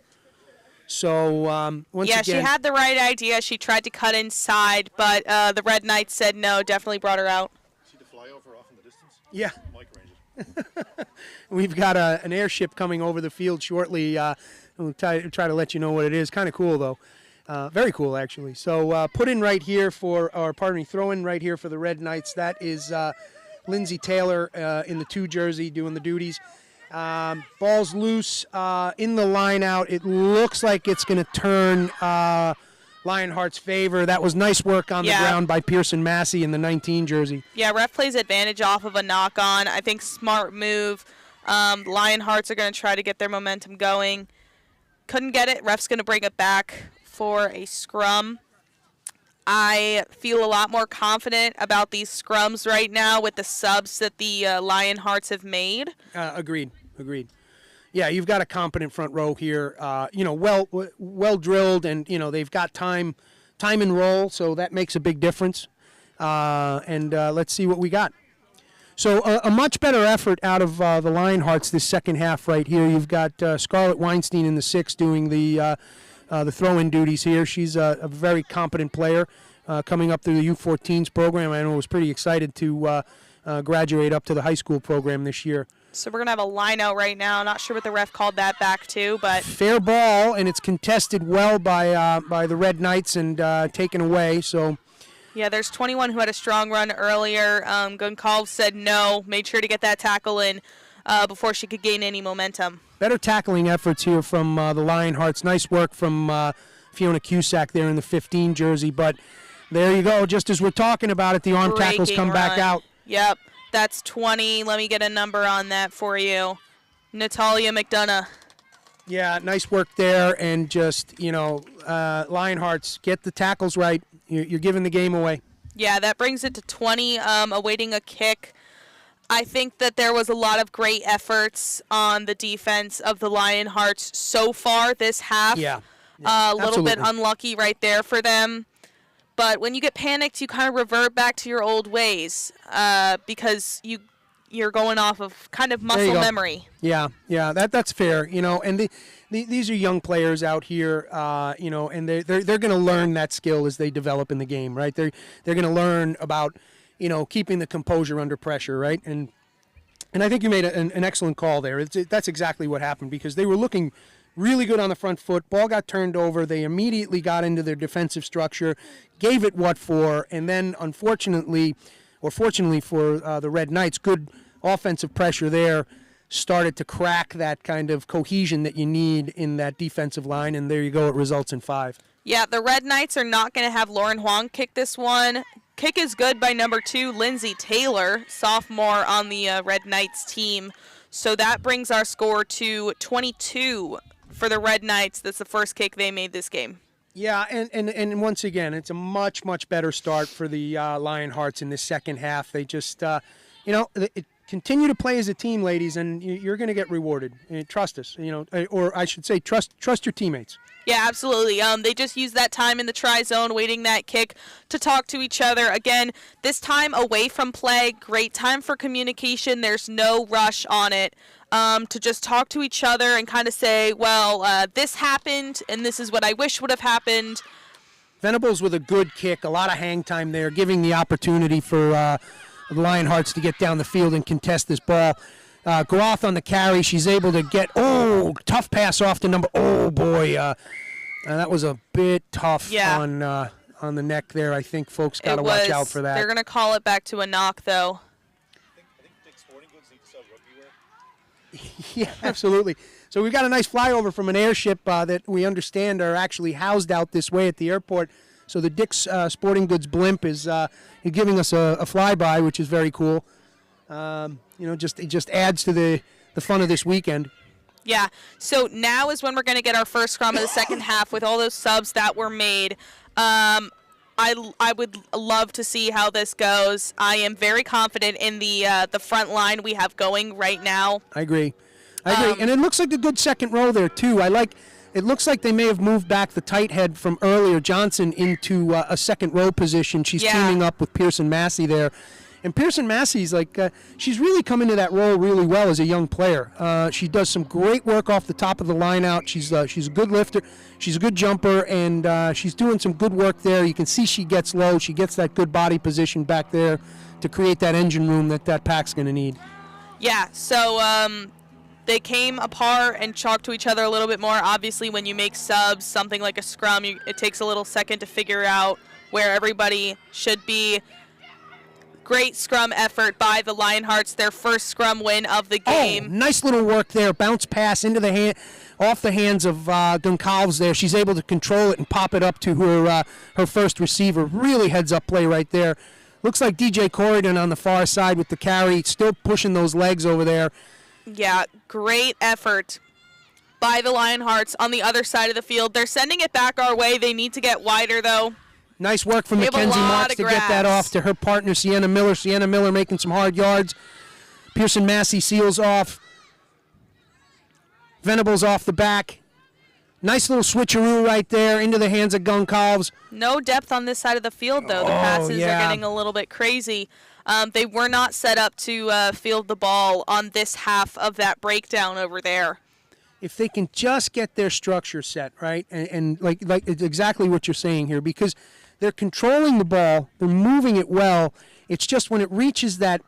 B: So, once again...
A: she had the right idea. She tried to cut inside, but the Red Knights said no, definitely brought her out.
C: See the flyover off in the distance?
B: Yeah.
C: Mike ranges.
B: We've got an airship coming over the field shortly. We'll try to let you know what it is. Kind of cool, though. Very cool, actually. So throw in right here for the Red Knights. That is Lindsay Taylor in the 2 jersey doing the duties. Ball's loose in the line out. It looks like it's going to turn Lionheart's favor. That was nice work on the ground by Pearson Massey in the 19 jersey.
A: Yeah, ref plays advantage off of a knock-on. I think smart move. Lionhearts are going to try to get their momentum going. Couldn't get it. Ref's going to bring it back for a scrum. I feel a lot more confident about these scrums right now with the subs that the Lionhearts have made.
B: Agreed. Yeah, you've got a competent front row here. Well drilled, and they've got time and roll, so that makes a big difference. Let's see what we got. So a much better effort out of the Lionhearts this second half right here. You've got Scarlett Weinstein in the 6 doing the throw-in duties here. She's a very competent player coming up through the U14s program. I know was pretty excited to graduate up to the high school program this year.
A: So we're going to have a line out right now. Not sure what the ref called that back to, but...
B: Fair ball, and it's contested well by the Red Knights and taken away, so...
A: Yeah, there's 21 who had a strong run earlier. Goncalves said no, made sure to get that tackle in before she could gain any momentum.
B: Better tackling efforts here from the Lionhearts. Nice work from Fiona Cusack there in the 15 jersey, but there you go. Just as we're talking about it, the arm tackles come back out.
A: Yep. That's 20. Let me get a number on that for you. Natalia McDonough.
B: Yeah, nice work there, and just, Lionhearts, get the tackles right. You're giving the game away.
A: Yeah, that brings it to 20, awaiting a kick. I think that there was a lot of great efforts on the defense of the Lionhearts so far this half.
B: Yeah,
A: a little bit
B: absolutely.
A: unlucky right there for them. But when you get panicked, you kind of revert back to your old ways because you're going off of kind of
B: There you
A: muscle
B: go.
A: memory.
B: Yeah, that's fair. And these are young players out here, and they're going to learn that skill as they develop in the game, right? They're going to learn about, keeping the composure under pressure, right? And I think you made an excellent call there. That's exactly what happened, because they were looking really good on the front foot. Ball got turned over. They immediately got into their defensive structure, gave it what for, and then unfortunately, or fortunately for the Red Knights, good offensive pressure there started to crack that kind of cohesion that you need in that defensive line, and there you go. It results in 5.
A: Yeah, the Red Knights are not going to have Lauren Huang kick this one. Kick is good by number 2, Lindsay Taylor, sophomore on the Red Knights team. So that brings our score to 22 for the Red Knights. That's the first kick they made this game.
B: Yeah, and once again, it's a much, much better start for the Lionhearts in the second half. They just, continue to play as a team, ladies, and you're going to get rewarded. Trust us, or I should say, trust your teammates.
A: Yeah, absolutely. They just used that time in the try zone, waiting that kick to talk to each other. Again, this time away from play, great time for communication. There's no rush on it. To just talk to each other and kind of say, well, this happened, and this is what I wish would have happened.
B: Venables with a good kick, a lot of hang time there, giving the opportunity for the Lionhearts to get down the field and contest this ball. Groth on the carry, she's able to get, tough pass off to number, that was a bit tough on the neck there. I think folks got to watch out for that.
A: They're going to call it back to a knock, though.
C: I think Dick's Sporting Goods need to sell rugby wear.
B: Yeah, absolutely. So we've got a nice flyover from an airship that we understand are actually housed out this way at the airport. So the Dick's Sporting Goods blimp is giving us a flyby, which is very cool. It just adds to the fun of this weekend.
A: Yeah, so now is when we're going to get our first scrum of the second half with all those subs that were made. I would love to see how this goes. I am very confident in the front line we have going right now.
B: I agree. And it looks like a good second row there, too. It looks like they may have moved back the tight head from earlier, Johnson, into a second row position. She's teaming up with Pearson Massey there. And Pearson Massey's she's really come into that role really well as a young player. She does some great work off the top of the line out. She's a good lifter. She's a good jumper, and she's doing some good work there. You can see she gets low. She gets that good body position back there to create that engine room that pack's going to need.
A: Yeah, so they came apart and chalked to each other a little bit more. Obviously, when you make subs, something like a scrum, it takes a little second to figure out where everybody should be. Great scrum effort by the Lionhearts, their first scrum win of the game.
B: Oh, nice little work there. Bounce pass into the hand, off the hands of Goncalves there. She's able to control it and pop it up to her first receiver. Really heads-up play right there. Looks like DJ Corridon on the far side with the carry, still pushing those legs over there.
A: Yeah, great effort by the Lionhearts on the other side of the field. They're sending it back our way. They need to get wider, though.
B: Nice work from Mackenzie Marks to get that off to her partner, Sienna Miller. Sienna Miller making some hard yards. Pearson Massey seals off. Venables off the back. Nice little switcheroo right there into the hands of Goncalves.
A: No depth on this side of the field, though. The passes are getting a little bit crazy. They were not set up to field the ball on this half of that breakdown over there.
B: If they can just get their structure set, right, and like it's exactly what you're saying here, because they're controlling the ball, they're moving it well. It's just when it reaches that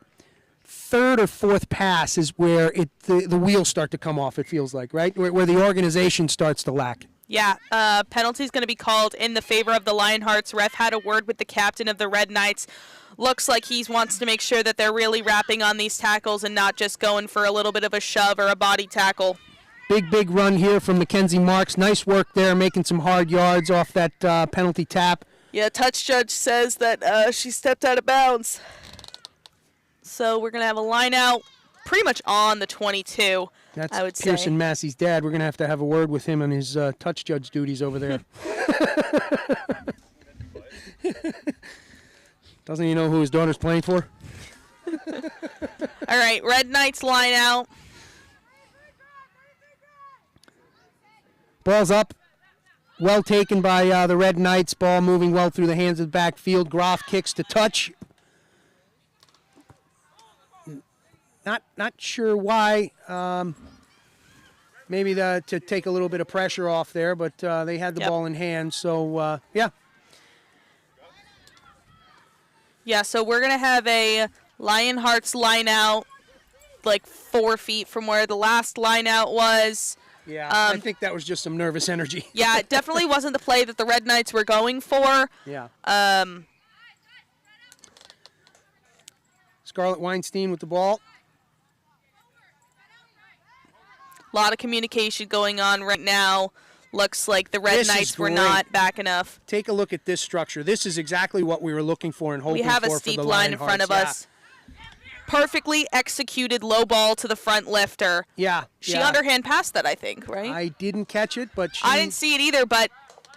B: third or fourth pass is where the wheels start to come off, it feels like, right, where the organization starts to lack.
A: Yeah, penalty's going to be called in the favor of the Lionhearts. Ref had a word with the captain of the Red Knights. Looks like he wants to make sure that they're really wrapping on these tackles and not just going for a little bit of a shove or a body tackle.
B: Big run here from Mackenzie Marks. Nice work there, making some hard yards off that penalty tap.
A: Yeah, touch judge says that she stepped out of bounds. So we're going to have a line out pretty much on the 22,
B: That's
A: I would
B: Pearson
A: say.
B: Massey's dad. We're going to have a word with him on his touch judge duties over there. Doesn't he know who his daughter's playing for?
A: All right, Red Knights line out.
B: Ball's up. Well taken by the Red Knights. Ball moving well through the hands of the backfield. Groff kicks to touch. Not sure why. Maybe to take a little bit of pressure off there, but they had the ball in hand. So, yeah.
A: Yeah, so we're going to have a Lionhearts line out like 4 feet from where the last line out was.
B: Yeah, I think that was just some nervous energy.
A: Yeah, it definitely wasn't the play that the Red Knights were going for.
B: Yeah.
A: Um,
B: Scarlett Weinstein with the ball.
A: A lot of communication going on right now. Looks like the Red
B: This is
A: Knights were
B: great.
A: not back enough.
B: Take a look at this structure. This is exactly what we were looking for and hoping
A: We have
B: for
A: a
B: for
A: steep
B: the
A: line in front of us. Perfectly executed low ball to the front lifter.
B: Yeah.
A: She underhand passed that, I think, right?
B: I didn't catch it, but
A: I didn't see it either, but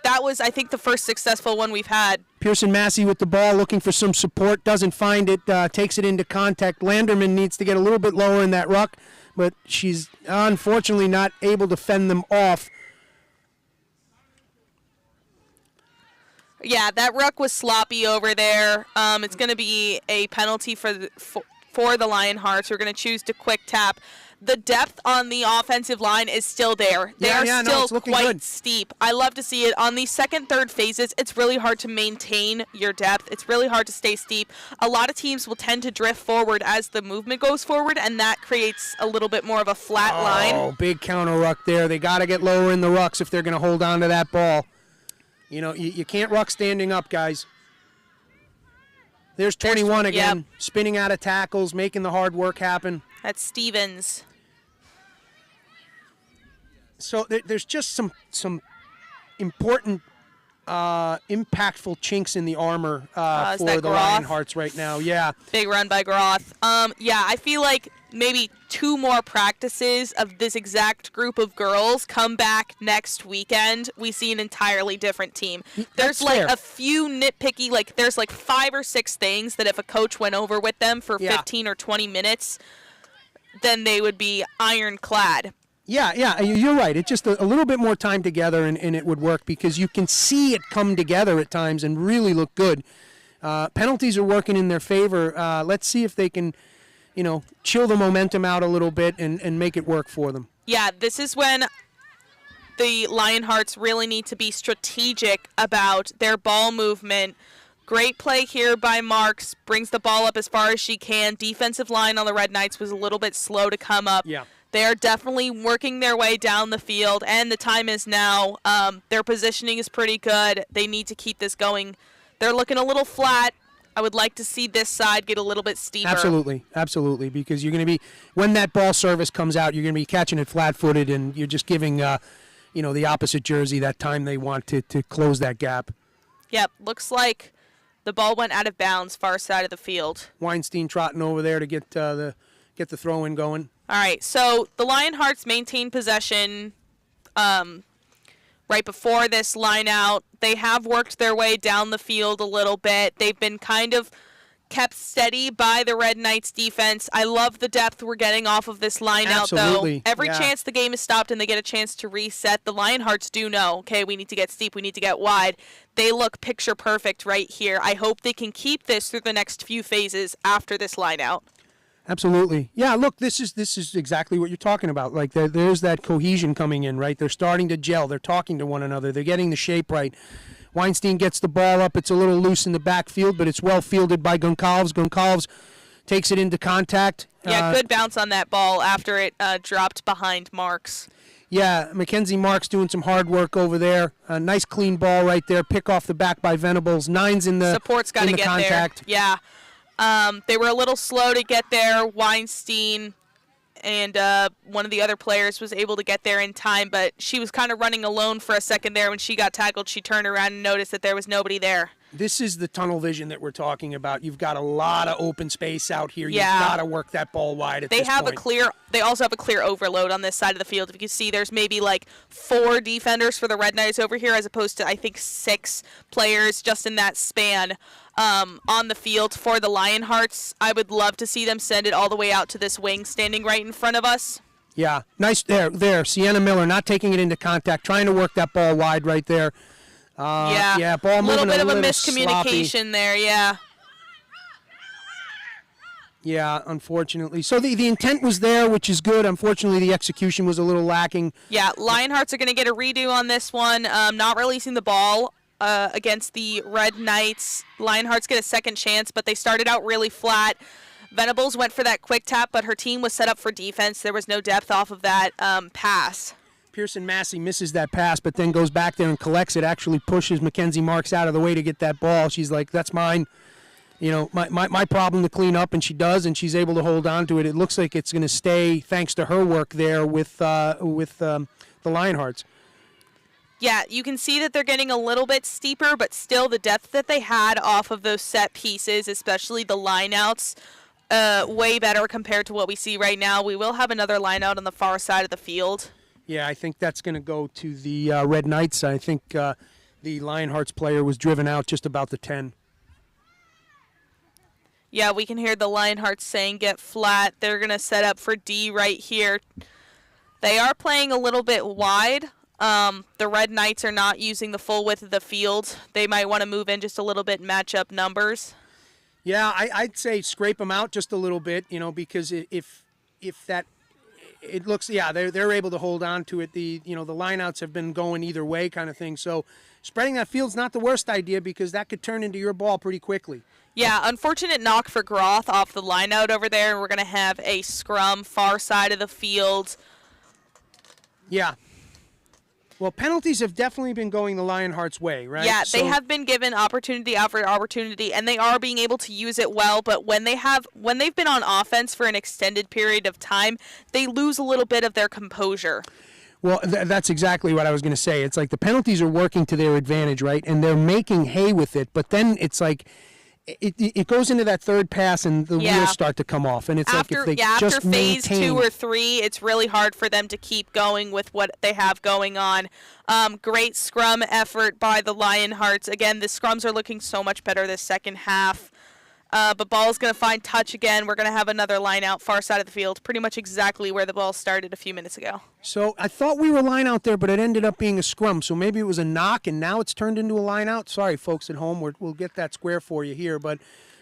A: that was, I think, the first successful one we've had.
B: Pearson Massey with the ball, looking for some support, doesn't find it, takes it into contact. Landerman needs to get a little bit lower in that ruck, but she's unfortunately not able to fend them off.
A: Yeah, that ruck was sloppy over there. It's going to be a penalty for the Lionhearts. We're going to choose to quick tap. The depth on the offensive line is still there. They are still quite steep. I love to see it. On the second, third phases, it's really hard to maintain your depth. It's really hard to stay steep. A lot of teams will tend to drift forward as the movement goes forward, and that creates a little bit more of a flat line.
B: Oh, big counter ruck there. They got to get lower in the rucks if they're going to hold on to that ball. You know, you can't ruck standing up, guys. There's 21 again, spinning out of tackles, making the hard work happen.
A: That's Stevens.
B: So there's just some important, impactful chinks in the armor for the Lionhearts right now. Yeah.
A: Big run by Groth. Yeah, I feel like maybe 2 more practices of this exact group of girls come back next weekend. We see an entirely different team. There's like a few nitpicky, like there's like 5 or 6 things that if a coach went over with them for 15 or 20 minutes, then they would be ironclad.
B: Yeah, you're right. It's just a little bit more time together, and it would work because you can see it come together at times and really look good. Penalties are working in their favor. Let's see if they can, chill the momentum out a little bit and make it work for them.
A: Yeah, this is when the Lionhearts really need to be strategic about their ball movement. Great play here by Marks. Brings the ball up as far as she can. Defensive line on the Red Knights was a little bit slow to come up.
B: Yeah.
A: They are definitely working their way down the field, and the time is now. Their positioning is pretty good. They need to keep this going. They're looking a little flat. I would like to see this side get a little bit steeper.
B: Absolutely, because you're going to be, when that ball service comes out, you're going to be catching it flat-footed, and you're just giving, the opposite jersey that time they want to close that gap.
A: Yep, looks like the ball went out of bounds, far side of the field.
B: Weinstein trotting over there to get the throw-in going.
A: All right, so the Lionhearts maintain possession right before this line out. They have worked their way down the field a little bit. They've been kind of kept steady by the Red Knights defense. I love the depth we're getting off of this line out, though. Every chance the game is stopped and they get a chance to reset, the Lionhearts do know, okay, we need to get steep, we need to get wide. They look picture perfect right here. I hope they can keep this through the next few phases after this line out.
B: Absolutely. Yeah, look, this is exactly what you're talking about. Like there's that cohesion coming in, right? They're starting to gel. They're talking to one another. They're getting the shape right. Weinstein gets the ball up. It's a little loose in the backfield, but it's well fielded by Goncalves. Goncalves takes it into contact.
A: Yeah, good bounce on that ball after it dropped behind Marks.
B: Yeah, Mackenzie Marks doing some hard work over there. A nice clean ball right there. Pick off the back by Venables. Nine's in the
A: support's got to get
B: contact.
A: There. Yeah. They were a little slow to get there. Weinstein and one of the other players was able to get there in time, but she was kind of running alone for a second there. When she got tackled, she turned around and noticed that there was nobody there.
B: This is the tunnel vision that we're talking about. You've got a lot of open space out here.
A: Yeah.
B: You've got to work that ball wide at this point.
A: They also have a clear overload on this side of the field. If you can see, there's maybe like 4 defenders for the Red Knights over here, as opposed to, I think, 6 players just in that span on the field for the Lionhearts. I would love to see them send it all the way out to this wing standing right in front of us.
B: Yeah, nice there. Sienna Miller not taking it into contact, trying to work that ball wide right there. Ball moving
A: a little bit of a miscommunication
B: sloppy.
A: there, yeah.
B: Yeah, unfortunately. So the intent was there, which is good. Unfortunately, the execution was a little lacking.
A: Yeah, Lionhearts are going to get a redo on this one. Not releasing the ball against the Red Knights. Lionhearts get a second chance, but they started out really flat. Venables went for that quick tap, but her team was set up for defense. There was no depth off of that pass.
B: Pearson Massey misses that pass, but then goes back there and collects it, actually pushes Mackenzie Marks out of the way to get that ball. She's like, that's mine. You know, my problem to clean up, and she does, and she's able to hold on to it. It looks like it's going to stay thanks to her work there with the Lionhearts.
A: Yeah, you can see that they're getting a little bit steeper, but still the depth that they had off of those set pieces, especially the lineouts, way better compared to what we see right now. We will have another lineout on the far side of the field.
B: Yeah, I think that's going to go to the Red Knights. I think the Lionhearts player was driven out just about the 10.
A: Yeah, we can hear the Lionhearts saying get flat. They're going to set up for D right here. They are playing a little bit wide. The Red Knights are not using the full width of the field. They might want to move in just a little bit and match up numbers.
B: Yeah, I'd say scrape them out just a little bit, you know, because if that it looks, yeah, they're able to hold on to it. The lineouts have been going either way kind of thing. So spreading that field's not the worst idea because that could turn into your ball pretty quickly.
A: Yeah, unfortunate knock for Groth off the lineout over there. We're going to have a scrum far side of the field.
B: Yeah. Well, penalties have definitely been going the Lionhearts' way, right?
A: Yeah, they have been given opportunity after opportunity, and they are being able to use it well. But when they've been on offense for an extended period of time, they lose a little bit of their composure.
B: Well, that's exactly what I was going to say. It's like the penalties are working to their advantage, right? And they're making hay with it. But then it's like it goes into that third pass, and the wheels start to come off. And it's
A: after,
B: like if they
A: after phase 2 or 3, it's really hard for them to keep going with what they have going on. Great scrum effort by the Lionhearts. Again, the scrums are looking so much better this second half. But ball's going to find touch again. We're going to have another line out far side of the field, pretty much exactly where the ball started a few minutes ago.
B: So I thought we were line out there, but it ended up being a scrum. So maybe it was a knock, and now it's turned into a line out. Sorry, folks at home. We'll get that square for you here. But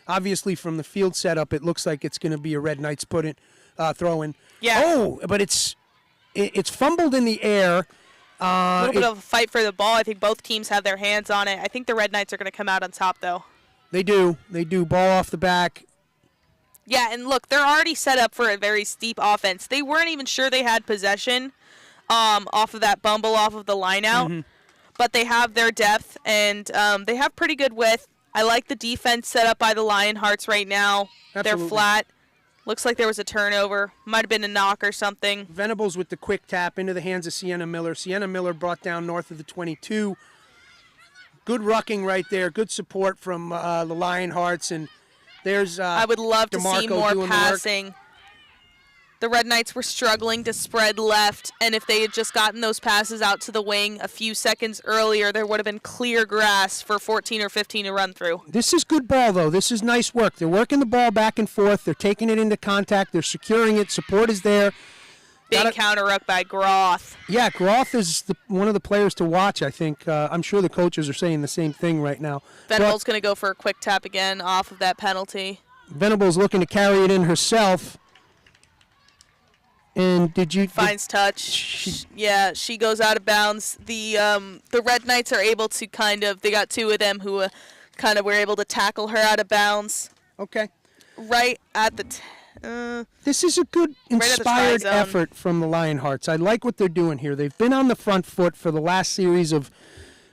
B: obviously from the field setup, it looks like it's going to be a Red Knights throw in.
A: Yeah.
B: Oh, but it's fumbled in the air.
A: A little bit of a fight for the ball. I think both teams have their hands on it. I think the Red Knights are going to come out on top, though. They
B: do. Ball off the back.
A: Yeah, and look, they're already set up for a very steep offense. They weren't even sure they had possession off of that bumble off of the lineout, but they have their depth, and they have pretty good width. I like the defense set up by the Lionhearts right now.
B: Absolutely.
A: They're flat. Looks like there was a turnover. Might have been a knock or something.
B: Venables with the quick tap into the hands of Sienna Miller. Sienna Miller brought down north of the 22. Good rucking right there. Good support from the Lionhearts. And there's
A: I would love to
B: DeMarco
A: see more passing. The Red Knights were struggling to spread left, and if they had just gotten those passes out to the wing a few seconds earlier, there would have been clear grass for 14 or 15 to run through.
B: This is good ball, though. This is nice work. They're working the ball back and forth. They're taking it into contact. They're securing it. Support is there.
A: Big counter-ruck by Groth.
B: Yeah, Groth is one of the players to watch, I think. I'm sure the coaches are saying the same thing right now.
A: Venables going to go for a quick tap again off of that penalty.
B: Venables looking to carry it in herself. And
A: finds touch? She goes out of bounds. The Red Knights are able to they got 2 of them who kind of were able to tackle her out of bounds.
B: Okay.
A: Right at the
B: this is a good, inspired effort from the Lionhearts. I like what they're doing here. They've been on the front foot for the last series of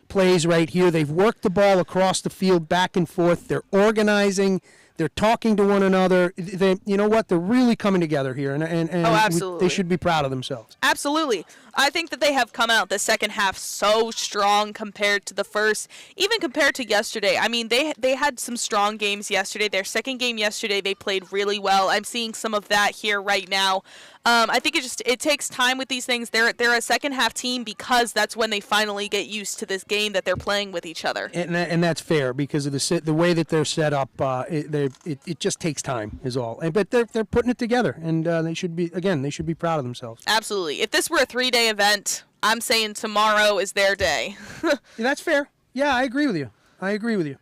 B: plays right here. They've worked the ball across the field back and forth. They're organizing. They're talking to one another. You know what? They're really coming together here, and
A: absolutely.
B: they should be proud of themselves.
A: Absolutely. I think that they have come out the second half so strong compared to the first, even compared to yesterday. I mean, they had some strong games yesterday. Their second game yesterday, they played really well. I'm seeing some of that here right now. I think it takes time with these things. They're a second half team because that's when they finally get used to this game that they're playing with each other.
B: And that's fair because of the way that they're set up. It just takes time, is all. But they're putting it together, and they should be proud of themselves.
A: Absolutely. If this were a 3-day event, I'm saying tomorrow is their day.
B: Yeah, that's fair. Yeah, I agree with you.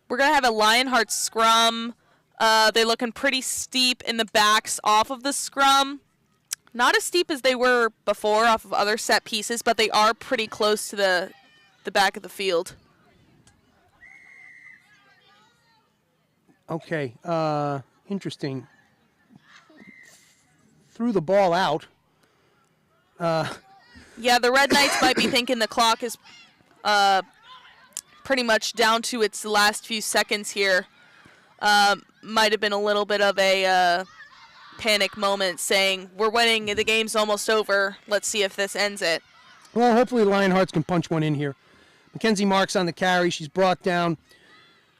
A: We're gonna have a Lionheart scrum. They're looking pretty steep in the backs off of the scrum. Not as steep as they were before off of other set pieces, but they are pretty close to the back of the field.
B: Okay, interesting. Threw the ball out.
A: Yeah, the Red Knights might be thinking the clock is pretty much down to its last few seconds here. Might have been a little bit of a panic moment saying, we're winning, the game's almost over, let's see if this ends it.
B: Well, hopefully the Lionhearts can punch one in here. Mackenzie Marks on the carry. She's brought down.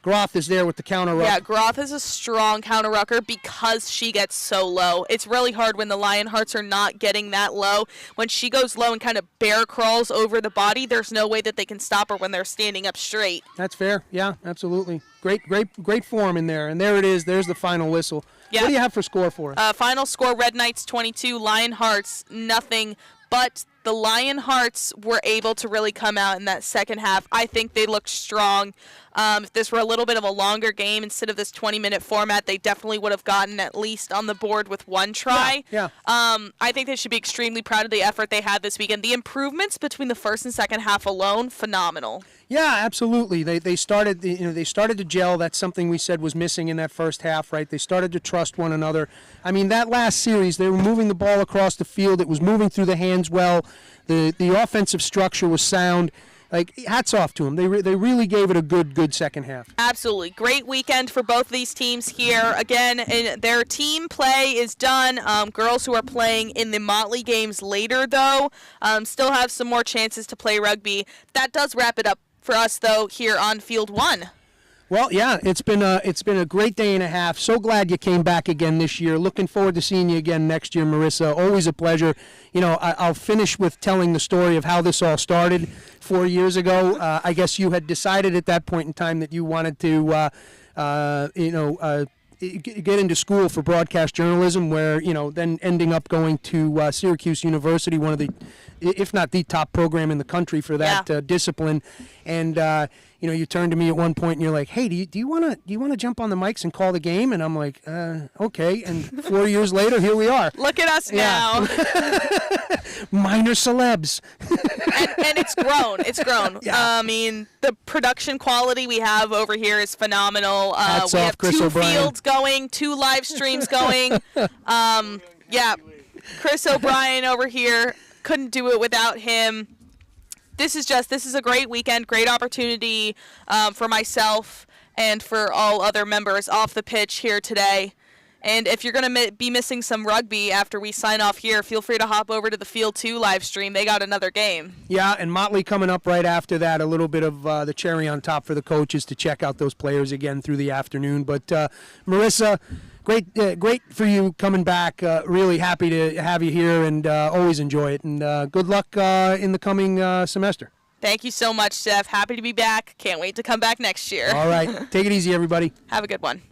B: Groth is there with the counter ruck.
A: Yeah, Groth is a strong counter rucker because she gets so low. It's really hard when the Lionhearts are not getting that low. When she goes low and kind of bear crawls over the body, there's no way that they can stop her when they're standing up straight.
B: That's fair. Yeah, absolutely. Great form in there. And there it is. There's the final whistle.
A: Yeah.
B: What do you have for score for us?
A: Final score, Red Knights 22, Lionhearts nothing. But the Lionhearts were able to really come out in that second half. I think they looked strong. If this were a little bit of a longer game instead of this 20-minute format, they definitely would have gotten at least on the board with one try.
B: Yeah.
A: I think they should be extremely proud of the effort they had this weekend. The improvements between the first and second half alone, phenomenal.
B: Yeah, absolutely. They started to gel. That's something we said was missing in that first half, right? They started to trust one another. I mean, that last series, they were moving the ball across the field. It was moving through the hands well. The offensive structure was sound. Like, hats off to them. They really gave it a good second half.
A: Absolutely. Great weekend for both these teams here. Again, their team play is done. Girls who are playing in the Motley games later, though, still have some more chances to play rugby. That does wrap it up for us, though, here on Field 1.
B: Well, yeah, it's been a great day and a half. So glad you came back again this year. Looking forward to seeing you again next year, Marissa. Always a pleasure. You know, I'll finish with telling the story of how this all started 4 years ago. I guess you had decided at that point in time that you wanted to, get into school for broadcast journalism, where, then ending up going to Syracuse University, one of the, if not the top program in the country for that discipline. And you turned to me at one point and you're like, "Hey, do you want to jump on the mics and call the game?" And I'm like, "Okay." And 4 years later, here we are.
A: Look at us now.
B: Minor celebs.
A: and it's grown. It's grown.
B: Yeah.
A: I mean, the production quality we have over here is phenomenal. We have
B: Chris
A: 2
B: O'Brien.
A: fields going, 2 live streams going. Chris O'Brien over here, couldn't do it without him. This is a great weekend, great opportunity for myself and for all other members off the pitch here today. And if you're going to be missing some rugby after we sign off here, feel free to hop over to the Field 2 live stream. They got another game.
B: Yeah, and Motley coming up right after that. A little bit of the cherry on top for the coaches to check out those players again through the afternoon. But Marissa, great for you coming back. Really happy to have you here, and always enjoy it. And good luck in the coming semester.
A: Thank you so much, Steph. Happy to be back. Can't wait to come back next year.
B: All right. Take it easy, everybody.
A: Have a good one.